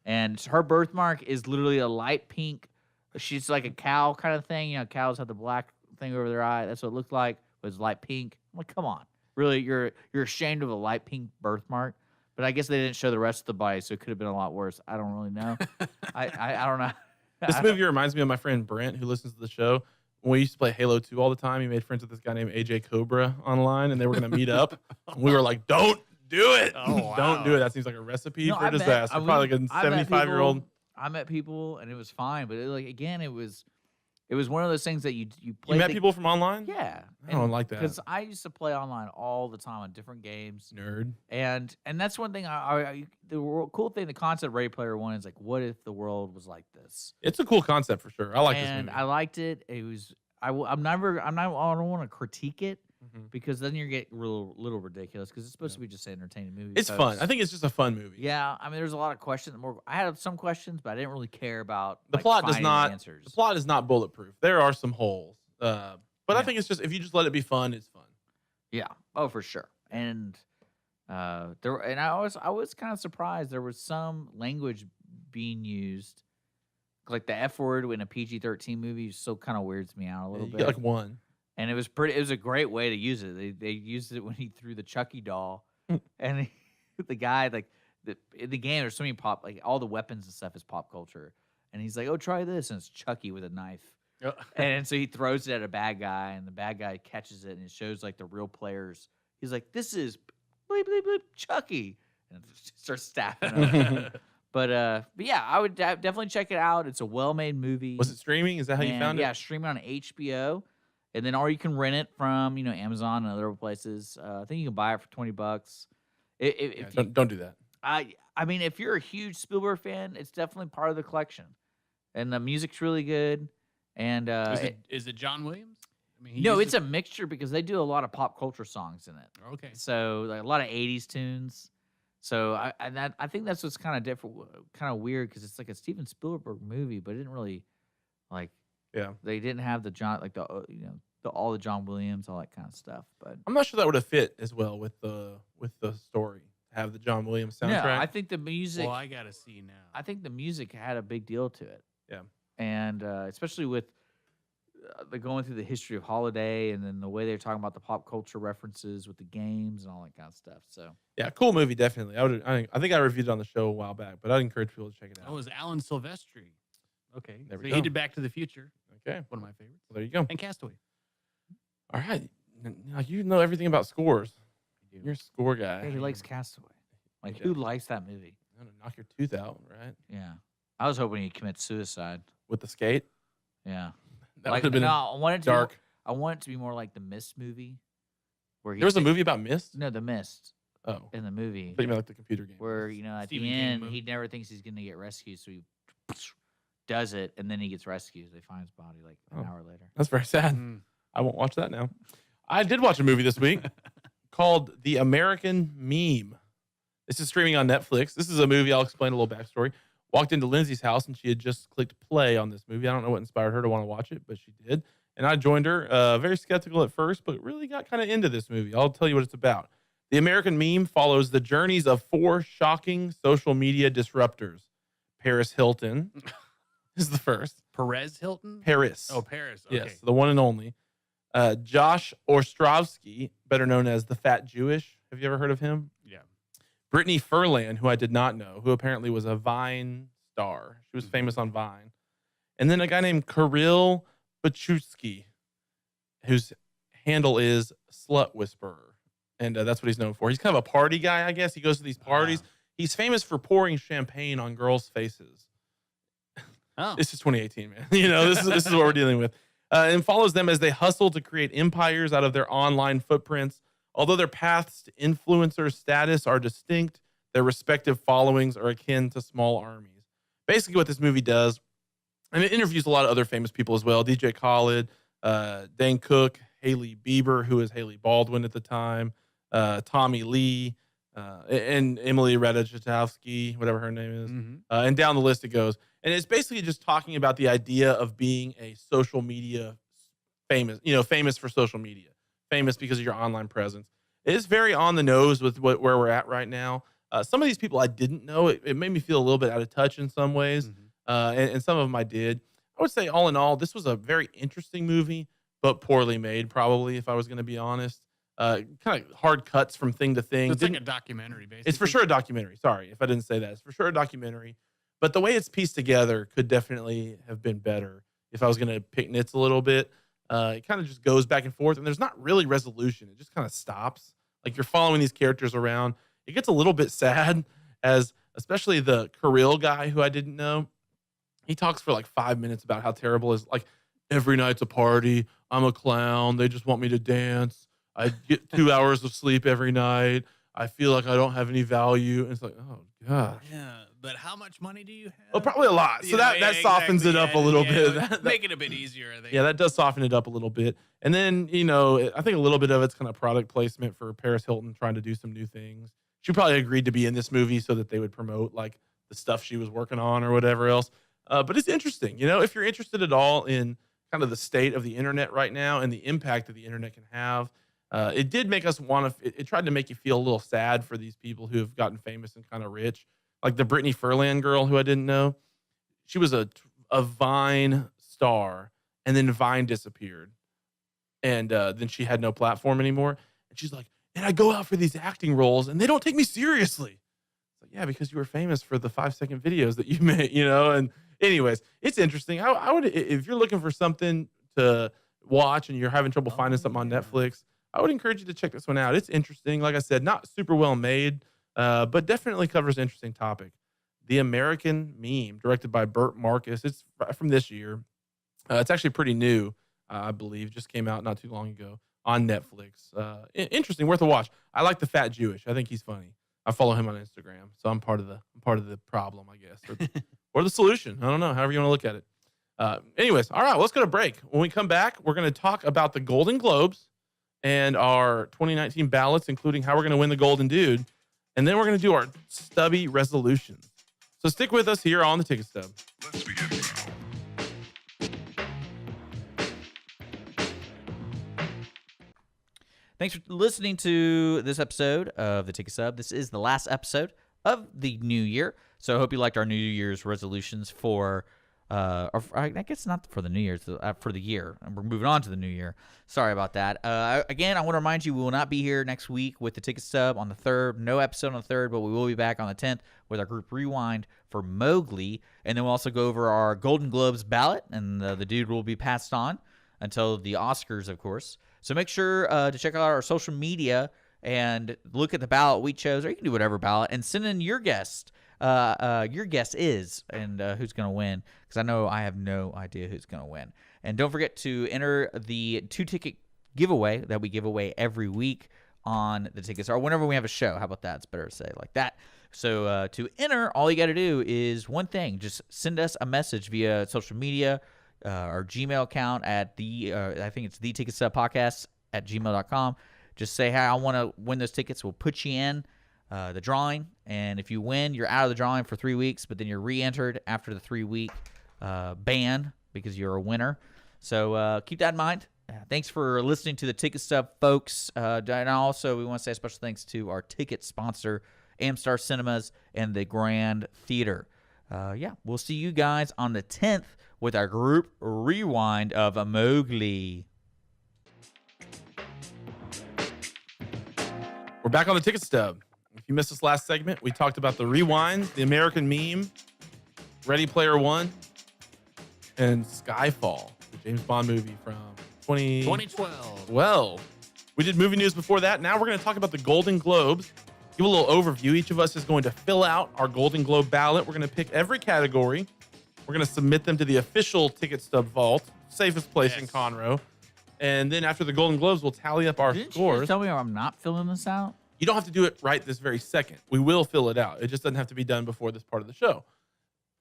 And her birthmark is literally a light pink. She's like a cow kind of thing. Cows have the black thing over their eye. That's what it looked like. It was light pink. I'm like, come on. Really, you're ashamed of a light pink birthmark? But I guess they didn't show the rest of the body, so it could have been a lot worse. I don't really know. I don't know. This movie reminds me of my friend Brent, who listens to the show. When we used to play Halo 2 all the time, he made friends with this guy named AJ Cobra online, and they were going to meet up. And we were like, don't do it. Oh, wow. Don't do it. That seems like a recipe No, for I met- disaster. I mean, Probably like a I met 75-year-old. people- I met people, and it was fine. But it was It was one of those things that you play. You met people from online? Yeah, I don't like that. because I used to play online all the time on different games, Nerd. and that's one thing. Cool thing, the concept of Ready Player One is like, what if the world was like this? It's a cool concept for sure. I like this And movie. I liked it. It was. I don't want to critique it Mhm. because then you get little ridiculous because it's supposed to be just an entertaining movie. It's so fun. I think it's just a fun movie. Yeah, I mean, there's a lot of questions. I had some questions, but I didn't really care about The like, plot does finding not. answers. The plot is not bulletproof. There are some holes. But I Yeah. think it's just if you just let it be fun, it's fun. Yeah. Oh, for sure. And I was kind of surprised there was some language being used, like the F word in a PG-13 movie. So kind of weirds me out a little You bit. get like one. And it was a great way to use it. They used it when he threw the Chucky doll, and the guy in the game. There's so many all the weapons and stuff is pop culture, and he's like, "Oh, try this," and it's Chucky with a knife. And so he throws it at a bad guy, and the bad guy catches it, and it shows like the real players. He's like, "This is bleep bleep bleep Chucky," and starts stabbing him. But yeah, I would definitely check it out. It's a well-made movie. Was it streaming? Is that how you found Yeah, it? streaming on HBO, and then or you can rent it from Amazon and other places. I think you can buy it for $20. If you, Don't do that. I mean, if you're a huge Spielberg fan, it's definitely part of the collection, and the music's really good. And Is it John Williams? I mean, no, it's a mixture because they do a lot of pop culture songs in it. Okay. So like a lot of '80s tunes. So I think that's what's kind of different, kind of weird because it's like a Steven Spielberg movie, but it didn't really like. Yeah. They didn't have the all the John Williams, all that kind of stuff. But I'm not sure that would have fit as well with the story. Have the John Williams soundtrack. no, I think the music. Well, I gotta see now. I think the music had a big deal to it. Yeah. And especially with the going through the history of Holiday, and then the way they're talking about the pop culture references with the games and all that kind of stuff. So Yeah, cool movie, definitely. I think I reviewed it on the show a while back, but I'd encourage people to check it out. Oh, it was Alan Silvestri. Okay. There we So go. he did Back to the Future, Okay, one of my favorites, well, there you go. and Castaway. All right, now you know everything about scores. I do. You're a score guy. hey, he likes Castaway. Like He who does. likes that movie? I'm gonna knock your tooth out, right? Yeah, I was hoping he'd commit suicide. With the skate. Yeah, That like would have been I wanted to dark. I want it to be more like the Mist movie, where he There was a movie about Mist. No, the Mist Oh, in the movie. but you meant like the computer game. Where at Stephen the King end movie. he never thinks he's gonna get rescued, so he does it, and then he gets rescued. They find his body like an Oh. hour later. That's very sad. Mm. I won't watch that now. I did watch a movie this week called The American Meme. This is streaming on Netflix. This is a movie. I'll explain a little backstory. Walked into Lindsay's house and she had just clicked play on this movie. I don't know what inspired her to want to watch it, but she did. And I joined her, very skeptical at first, but really got kind of into this movie. I'll tell you what it's about. The American Meme follows the journeys of 4 shocking social media disruptors. Paris Hilton is the first. Perez Hilton. Paris. Oh, Paris. Okay. Yes, the one and only. Josh Ostrovsky, better known as the Fat Jewish. Have you ever heard of him? Yeah. Brittany Furlan, who I did not know, who apparently was a Vine star. She was famous on Vine. And then a guy named Kirill Bachutsky, whose handle is Slut Whisperer. And that's what he's known for. He's kind of a party guy, I guess. He goes to these parties. He's famous for pouring champagne on girls' faces. Oh. This is 2018, man. This is what we're dealing with. And follows them as they hustle to create empires out of their online footprints. Although their paths to influencer status are distinct, their respective followings are akin to small armies. Basically, what this movie does, and it interviews a lot of other famous people as well. DJ Khaled, Dane Cook, Haley Bieber, who is Haley Baldwin at the time, Tommy Lee, and Emily Ratajkowski, whatever her name is. Mhm. And down the list it goes. And it's basically just talking about the idea of being a social media famous for social media, famous because of your online presence. It is very on the nose with where we're at right now. Some of these people I didn't know. It made me feel a little bit out of touch in some ways. Mhm. And some of them I did. I would say all in all, this was a very interesting movie, but poorly made probably, if I was going to be honest. Kind of hard cuts from thing to thing. So it's like a documentary, basically. It's for sure a documentary. Sorry if I didn't say that. It's for sure a documentary. But the way it's pieced together could definitely have been better if I was going to pick nits a little bit. It kind of just goes back and forth, and there's not really resolution. It just kind of stops. Like you're following these characters around. It gets a little bit sad as especially the Kirill guy who I didn't know. He talks for like 5 minutes about how terrible his like every night's a party. I'm a clown. They just want me to dance. I get 2 hours of sleep every night. I feel like I don't have any value. And it's like, oh gosh. Yeah, but how much money do you have? Oh, probably a lot. You So know, that softens it up a little bit. Make it a bit easier, I think. Yeah, that does soften it up a little bit. And then, I think a little bit of it's kind of product placement for Paris Hilton trying to do some new things. She probably agreed to be in this movie so that they would promote like the stuff she was working on or whatever else. But it's interesting, if you're interested at all in kind of the state of the internet right now and the impact that the internet can have. It did make us want to, it tried to make you feel a little sad for these people who have gotten famous and kind of rich. Like the Brittany Furlan girl who I didn't know. She was a Vine star and then Vine disappeared. And then she had no platform anymore. And she's like, and I go out for these acting roles and they don't take me seriously. It's like, yeah, because you were famous for the 5-second videos that you made, and anyways, it's interesting. I would, if you're looking for something to watch and you're having trouble finding something on Netflix, I would encourage you to check this one out. It's interesting. Like I said, not super well made, but definitely covers an interesting topic. The American Meme, directed by Burt Marcus. It's from this year. It's actually pretty new, I believe. Just came out not too long ago on Netflix. Interesting, worth a watch. I like the fat Jewish. I think he's funny. I follow him on Instagram, so I'm part of the problem, I guess, or the solution. I don't know, however you want to look at it. Anyways, all right, let's go to break. When we come back, we're going to talk about the Golden Globes and our 2019 ballots, including how we're going to win the Golden Dude, and then we're going to do our stubby resolutions. So stick with us here on the Ticket Stub. Let's begin now. Thanks for listening to this episode of the Ticket Stub. This is the last episode of the new year. So I hope you liked our New Year's resolutions for, or I guess not for the New Year's, for the year. And we're moving on to the new year. Sorry about that. Again, I want to remind you, we will not be here next week with the Ticket Stub on the 3rd. No episode on the 3rd, but we will be back on the 10th with our group rewind for Mowgli. And then we'll also go over our Golden Globes ballot, and the dude will be passed on until the Oscars, of course. So make sure to check out our social media and look at the ballot we chose, or you can do whatever ballot, and send in your guest. Your guess is, and who's going to win, because I know I have no idea who's going to win. And don't forget to enter the 2-ticket giveaway that we give away every week on the tickets, or whenever we have a show. How about that? It's better to say it like that. So to enter, all you got to do is one thing. Just send us a message via social media, our Gmail account at I think it's theticketstubpodcast@gmail.com. Just say, hey, I want to win those tickets. We'll put you in the drawing, and if you win, you're out of the drawing for 3 weeks, but then you're re-entered after the 3-week ban because you're a winner. So keep that in mind. Thanks for listening to the Ticket Stub, folks. And also, we want to say a special thanks to our ticket sponsor, Amstar Cinemas and the Grand Theater. We'll see you guys on the 10th with our group rewind of Mowgli. We're back on the Ticket Stub. If you missed this last segment, we talked about the rewind, the American Meme, Ready Player One, and Skyfall, the James Bond movie from 2012. Well, we did movie news before that. Now we're going to talk about the Golden Globes. Give a little overview. Each of us is going to fill out our Golden Globe ballot. We're going to pick every category. We're going to submit them to the official Ticket Stub vault, safest place in Conroe. And then after the Golden Globes, we'll tally up our Didn't you scores. just tell me I'm not filling this out? You don't have to do it right this very second. We will fill it out. It just doesn't have to be done before this part of the show.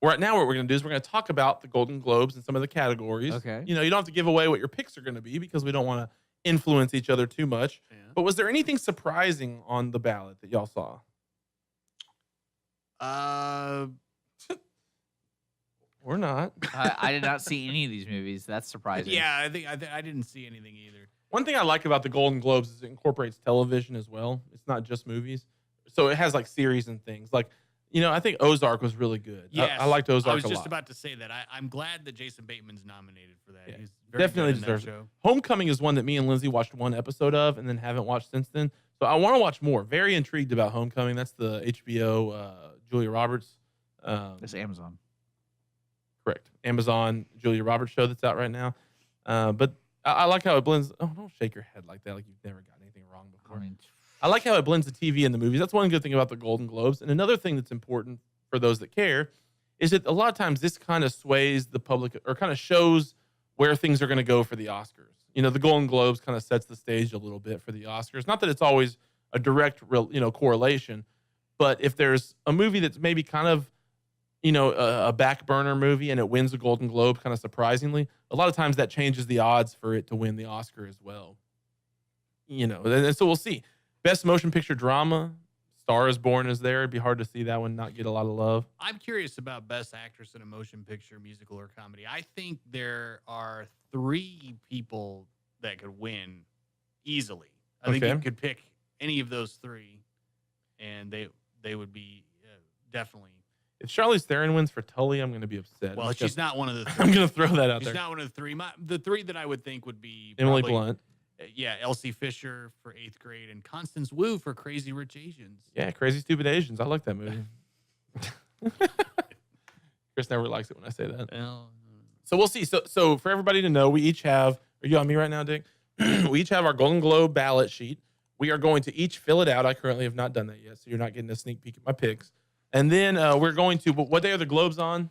Right now, what we're going to do is we're going to talk about the Golden Globes and some of the categories. Okay. You don't have to give away what your picks are going to be because we don't want to influence each other too much. Yeah. But was there anything surprising on the ballot that y'all saw? Or not? I did not see any of these movies. That's surprising. Yeah, I think I didn't see anything either. One thing I like about the Golden Globes is it incorporates television as well. It's not just movies. So it has like series and things. Like, I think Ozark was really good. Yes, I liked Ozark a lot. I was just about to say that. I'm glad that Jason Bateman's nominated for that. Yeah, He's very definitely good in that deserves it. show. Homecoming is one that me and Lindsay watched one episode of and then haven't watched since then. So I want to watch more. Very intrigued about Homecoming. That's the HBO Julia Roberts. It's Amazon. Correct. Amazon Julia Roberts show that's out right now. But I like how it blends. Oh, don't shake your head like that. Like you've never got anything wrong before. I like how it blends the TV and the movies. That's one good thing about the Golden Globes. And another thing that's important for those that care is that a lot of times this kind of sways the public or kind of shows where things are going to go for the Oscars. You know, the Golden Globes kind of sets the stage a little bit for the Oscars. Not that it's always a direct, correlation, but if there's a movie that's maybe kind of, a back burner movie and it wins the Golden Globe kind of surprisingly, a lot of times that changes the odds for it to win the Oscar as well. And so we'll see. Best motion picture drama, Star is Born is there. It'd be hard to see that one not get a lot of love. I'm curious about Best Actress in a Motion Picture, Musical, or Comedy. I think there are 3 people that could win easily. I think you could pick any of those 3, and they would be definitely. If Charlize Theron wins for Tully, I'm going to be upset. Well, she's not one of the 3. I'm going to throw that out there. She's not one of the 3. The 3 that I would think would be Emily Blunt. Yeah, Elsie Fisher for 8th Grade and Constance Wu for Crazy Rich Asians. Yeah, Crazy Stupid Asians. I like that movie. Chris never likes it when I say that. Well, so we'll see. So for everybody to know, we each have. Are you on me right now, Dick? We each have our Golden Globe ballot sheet. We are going to each fill it out. I currently have not done that yet, so you're not getting a sneak peek at my picks. And then we're going to. What day are the Globes on?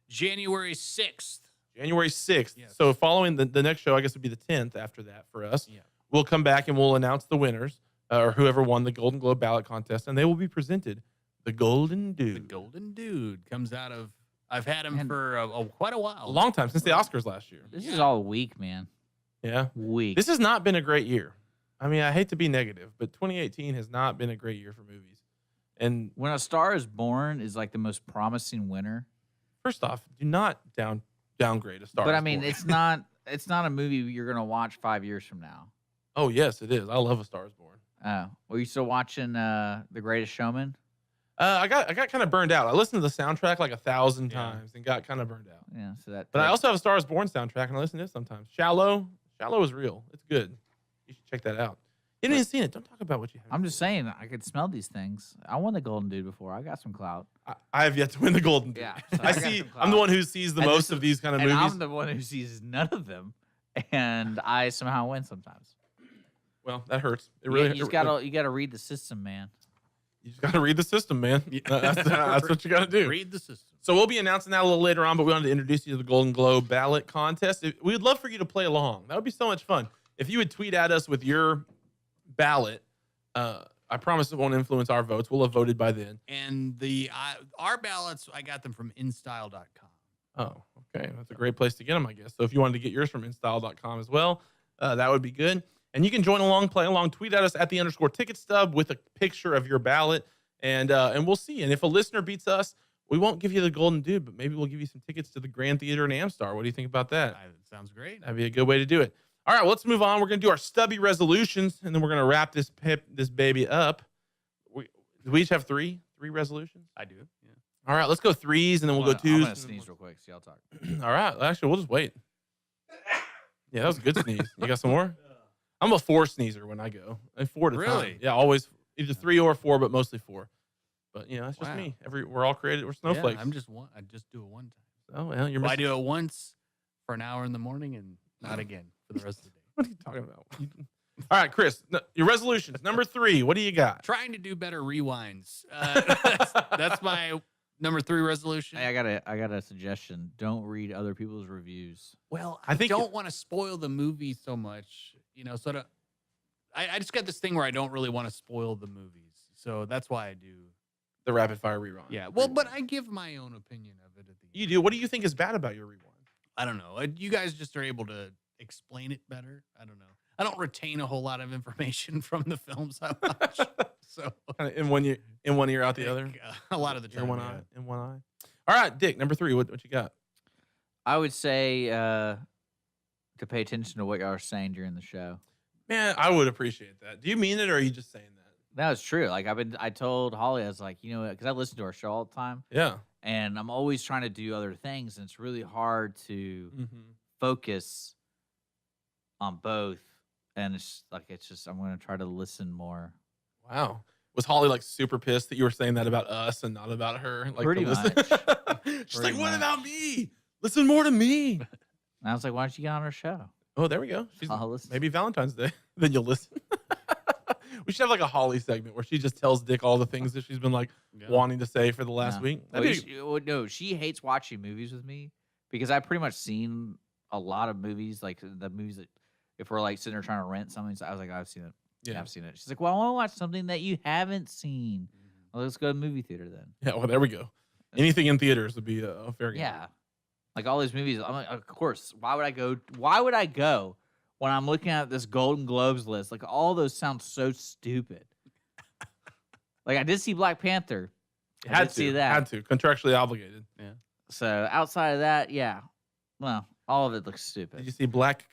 January 6th. January 6th. Yes. So following the next show, I guess would be the 10th after that for us. Yeah. We'll come back and we'll announce the winners or whoever won the Golden Globe ballot contest, and they will be presented the Golden Dude. The Golden Dude comes out of. I've had him for quite a while. A long time, since the Oscars last year. This is all weak, man. Yeah. Weak. This has not been a great year. I mean, I hate to be negative, but 2018 has not been a great year for movies. And When A Star is Born is like the most promising winner. first off, do not downgrade A Star But is I mean, Born. it's not a movie you're gonna watch 5 years from now. Oh, yes, it is. I love A Star is Born. Oh, were you still watching The Greatest Showman? I got kind of burned out. I listened to the soundtrack like 1,000 times and got kind of burned out. Yeah, so that. But I also have a Star is Born soundtrack, and I listen to it sometimes. Shallow is real. It's good. You should check that out. You didn't even see it. Don't talk about what you have. I'm just saying, I could smell these things. I won the Golden Dude before. I got some clout. I have yet to win the Golden Dude. Yeah, so I I got see. some I'm the clout. one who sees the And most this of these kind of And movies. I'm the one who sees none of them, and I somehow win sometimes. Well, that hurts. It Yeah, really. you just gotta read the system, man. You just got to read the system, man. That's what you got to do. Read the system. So we'll be announcing that a little later on, but we wanted to introduce you to the Golden Globe ballot contest. We would love for you to play along. That would be so much fun. If you would tweet at us with your ballot, I promise it won't influence our votes. We'll have voted by then. And our ballots, I got them from InStyle.com. Oh, okay. That's a great place to get them, I guess. So if you wanted to get yours from InStyle.com as well, that would be good. And you can join along, play along, tweet at us at @the_ticket stub with a picture of your ballot, and we'll see. And if a listener beats us, we won't give you the Golden Dude, but maybe we'll give you some tickets to the Grand Theater in Amstar. What do you think about that? Sounds great. That'd be a good way to do it. All right, well, let's move on. We're going to do our stubby resolutions, and then we're going to wrap this baby up. Do we each have three resolutions? I do. Yeah. All right, let's go threes, and then we'll go I'm twos. gonna sneeze real quick. See, I'll talk. All right, actually, we'll just wait. Yeah, that was a good sneeze. You got some more? I'm a 4 sneezer when I go. 4 to Really? time. Yeah, always either 3 or 4, but mostly 4. But that's just Wow. me. We're all created. We're snowflakes. Yeah, I just do it one time. Oh well, you're Well, I missing. do it once for an hour in the morning and not again for the rest of the day. What are you talking about? All right, Chris, your resolutions. Number 3. What do you got? Trying to do better rewinds. That's my number 3 resolution. Hey, I got a suggestion. Don't read other people's reviews. Well, I I think- don't want to spoil the movie so much, so I just got this thing where I don't really want to spoil the movies. So that's why I do. The rapid fire rerun. Yeah. Well, but I give my own opinion of it at the end. You do. What do you think is bad about your rewind? I don't know. You guys just are able to explain it better. I don't know. I don't retain a whole lot of information from the films I watch. So Kind of in one ear, out the other. a lot of the In time. one yeah. eye. In one eye. All right, Dick. Number 3. What you got? I would say to pay attention to what y'all are saying during the show. Man, I would appreciate that. Do you mean it, or are you just saying that? That was true. Like I told Holly, I was like, because I listen to our show all the time, Yeah. and I'm always trying to do other things, and it's really hard to Mm-hmm. focus on both. And it's just I'm going to try to listen more. Wow. Was Holly like super pissed that you were saying that about us and not about her? Like, Pretty to listen? She's Pretty like, what much. about me? Listen more to me. And I was like, why don't you get on our show? Oh, there we go. I'll listen. Maybe Valentine's Day. Then you'll listen. We should have like a Holly segment where she just tells Dick all the things that she's been like Yeah. wanting to say for the last No. week. Well, That'd be- no, she hates watching movies with me because I've pretty much seen a lot of movies, like the movies that if we're like sitting there trying to rent something, so I was like, I've seen it. Yeah, I've seen it. She's like, well, I want to watch something that you haven't seen. Well, let's go to the movie theater then. Yeah, well, there we go. Anything in theaters would be a fair game. Yeah. Like all these movies, I'm like, of course. Why would I go? Why would I go when I'm looking at this Golden Globes list? Like all those sound so stupid. Like I did see Black Panther. I did see that. Had to. Contractually obligated. Yeah. So outside of that, yeah. Well, all of it looks stupid. Did you see Black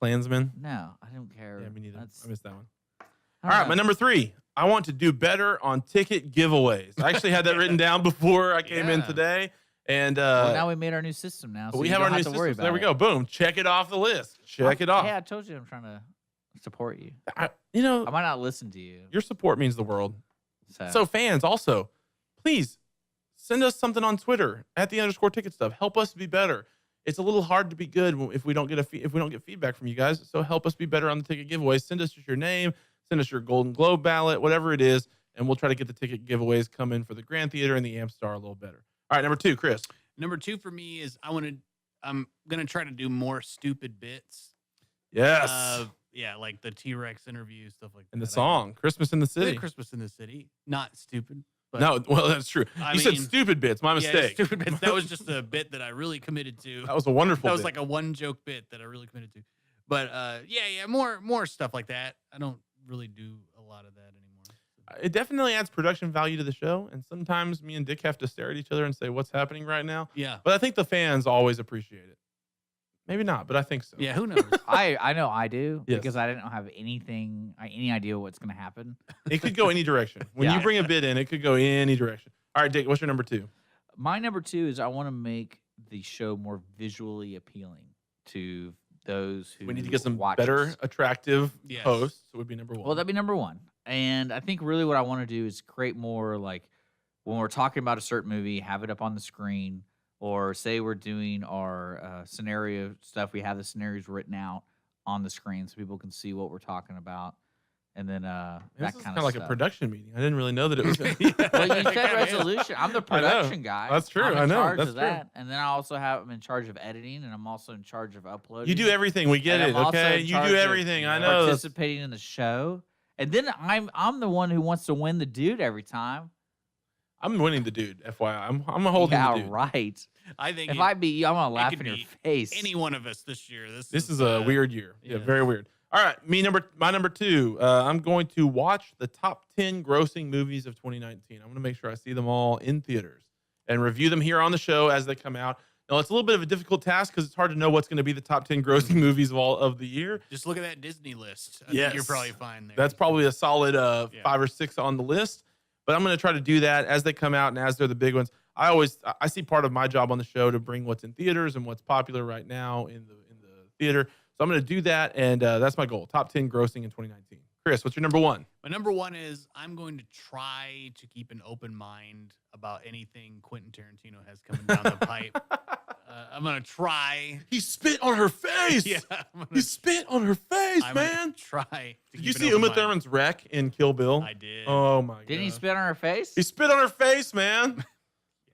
Klansman? No, I don't care. Yeah, me neither. I missed that one. I All don't right, know. my number 3. I want to do better on ticket giveaways. I actually had that written down before I came in today. And well, now we made our new system now. So we you have don't our new to worry system. about There we it. go. Boom. Check it off the list. Check it off. Hey, I told you I'm trying to support you. I might not listen to you. your support means the world. So, So fans, also, please send us something on Twitter at @the_ticket stub. Help us be better. It's a little hard to be good if we don't get if we don't get feedback from you guys. So help us be better on the ticket giveaways. Send us just your name, send us your Golden Globe ballot, whatever it is, and we'll try to get the ticket giveaways coming for the Grand Theater and the Amstar a little better. All right, number 2, Chris. Number 2 for me is I'm gonna try to do more stupid bits. Yes. Yeah, like the T-Rex interview, stuff like that. And the song, Christmas in the City. Christmas in the City. Not stupid. But No, well, that's true. I You said mean, stupid bits. My yeah, mistake. stupid bits. That was just a bit that I really committed to. That was a wonderful That was bit. like a one joke bit that I really committed to. But yeah, more stuff like that. I don't really do a lot of that anymore. It definitely adds production value to the show. And sometimes me and Dick have to stare at each other and say, what's happening right now? Yeah. But I think the fans always appreciate it. Maybe not, but I think so. Yeah, who knows? I know I do Yes. because I didn't have any idea what's going to happen. It could go any direction. When Yeah. you bring a bit in, it could go any direction. All right, Dick, what's your number 2? My number 2 is I want to make the show more visually appealing to those who We need to get some watch better, us. attractive Yes. hosts. Would be number 1. Well, that'd be number 1. And I think really what I want to do is create more like when we're talking about a certain movie, have it up on the screen, or say we're doing our scenario stuff, we have the scenarios written out on the screen so people can see what we're talking about. And then this that is kind of of like stuff. a production meeting. I didn't really know that it was. Well, you said Kinda is. resolution. I'm the production guy. That's true. I'm in I know. charge That's of true. that. And then I'm in charge of editing, and I'm also in charge of uploading. You do everything. We get And it. I'm also Okay, in you charge do of everything. I know. That's- participating in the show. And then I'm the one who wants to win the dude every time. I'm winning the dude. FYI, I'm holding Yeah, the dude. right. I think If I beat you, I'm gonna laugh could in your be face. any one of us this year. This is a weird year. Yeah, yeah. very weird. All right, my number 2. I'm going to watch the top 10 grossing movies of 2019. I'm going to make sure I see them all in theaters and review them here on the show as they come out. Now, it's a little bit of a difficult task because it's hard to know what's going to be the top 10 grossing movies of all of the year. Just look at that Disney list. I Yes. think you're probably fine there. That's probably a solid Yeah. 5 or 6 on the list. But I'm going to try to do that as they come out and as they're the big ones. I see part of my job on the show to bring what's in theaters and what's popular right now in the theater. So I'm going to do that, and that's my goal. Top 10 grossing in 2019. Chris, what's your number 1? My number 1 is I'm going to try to keep an open mind about anything Quentin Tarantino has coming down the pipe. I'm going to try. He spit on her face. Yeah, I'm He spit on her face, gonna man. try. To Did you keep an see open Uma mind. Thurman's wreck in Kill Bill? I did. Oh my god. Didn't he spit on her face? He spit on her face, man.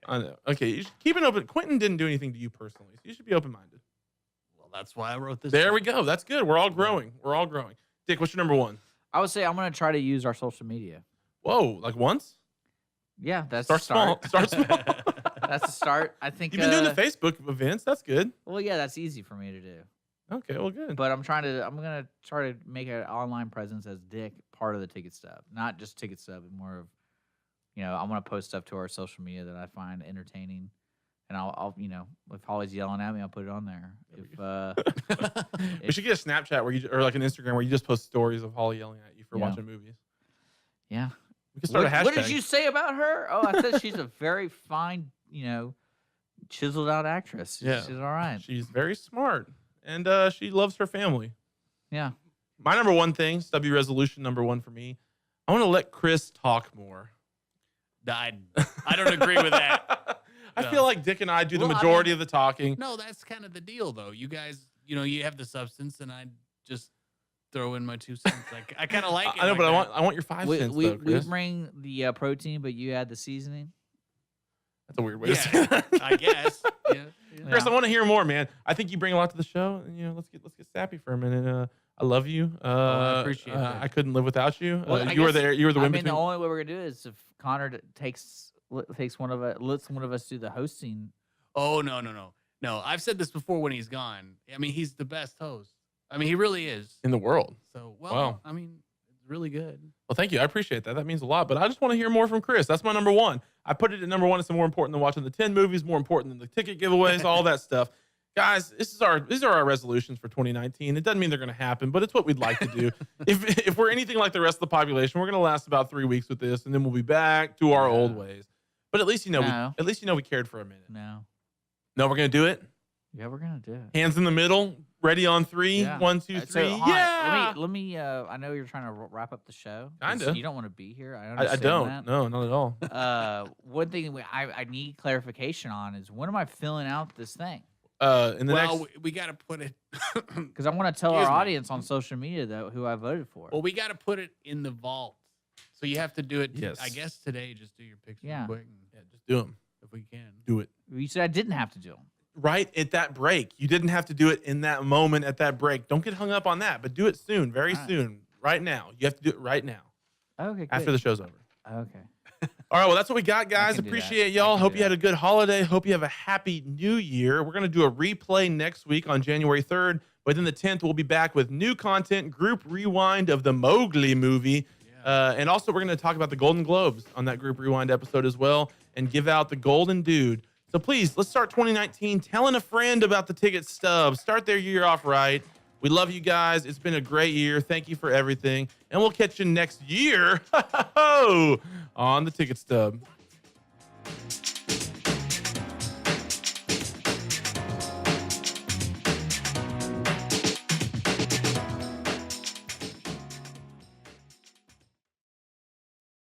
I know. Okay, you should keep an open. Quentin didn't do anything to you personally, so you should be open-minded. Well, that's why I wrote this. There down. we go. That's good. We're all growing. We're all growing. Dick, what's your number 1? I would say I'm gonna try to use our social media. Whoa, like once? Yeah, that's Start the start. small. Start small. That's the start. I think You've been doing the Facebook events. That's good. Well, yeah, that's easy for me to do. Okay, well, good. But I'm gonna try to make an online presence as Dick part of the Ticket Stub, not just Ticket Stub, but more of, I'm gonna post stuff to our social media that I find entertaining, and I'll if Holly's yelling at me, I'll put it on there. We should get a Snapchat or like an Instagram where you just post stories of Holly yelling at you for Yeah. watching movies. Yeah. We could start a hashtag. What did you say about her? Oh, I said she's a very fine, chiseled out actress. Yeah. She's all right. She's very smart, and she loves her family. Yeah. My number 1 thing, stubby resolution number 1 for me, I want to let Chris talk more. I don't agree with that. I No. feel like Dick and I do the Well, I majority mean- of the talking. No, that's kind of the deal, though. You guys, you have the substance, and I just throw in my 2 cents. Like I kind of like it. I know, like but that. I want your 5 cents, We though, Chris. bring the protein, but you add the seasoning. That's a weird way to say Yeah, that. I guess. Yeah. Chris, Yeah. I want to hear more, man. I think you bring a lot to the show. And, let's get sappy for a minute. I love you. I appreciate that. I couldn't live without you. Well, I you were guess- there. You were the I win mean, the between. only way we're gonna do it is if Connor lets one of us do the hosting. Oh no. I've said this before when he's gone. I mean, he's the best host. I mean, he really is. In the world. So Wow. I mean, it's really good. Well, thank you. I appreciate that. That means a lot. But I just want to hear more from Chris. That's my number one. I put it at number one. It's more important than watching the 10 movies, more important than the ticket giveaways, all that stuff. Guys, these are our resolutions for 2019. It doesn't mean they're going to happen, but it's what we'd like to do. if we're anything like the rest of the population, we're going to last about 3 weeks with this, and then we'll be back to our old ways. But at least we cared for a minute. No. No, we're going to do it. Yeah, we're gonna do it. Hands in the middle. Ready on three. Yeah. 1, 2, 3. So, all right, yeah. let me. I know you're trying to wrap up the show. 'cause Kinda. You don't want to be here. I I understand don't. that. No, not at all. One thing I need clarification on is when am I filling out this thing? In the Well, next. we got to put it. Because I want to tell Excuse our me. audience on social media though who I voted for. Well, we got to put it in the vault. So you have to do it. Yes. I guess today, just do your picks real Yeah. quick, Yeah, just do them. if we can. Do it. You said I didn't have to do them. Right at that break. You didn't have to do it in that moment at that break. Don't get hung up on that, but do it soon, very All right. soon, right now. You have to do it right now Okay. after good. the show's over. Okay. All right, well, that's what we got, guys. can do that. Appreciate I y'all. can Hope do you had that. a good holiday. Hope you have a happy new year. We're going to do a replay next week on January 3rd. But then the 10th, we'll be back with new content, group rewind of the Mowgli movie. And also, we're going to talk about the Golden Globes on that group rewind episode as well and give out the Golden Dude. So please, let's start 2019 telling a friend about the ticket stub. Start their year off right. We love you guys. It's been a great year. Thank you for everything. And we'll catch you next year on the ticket stub.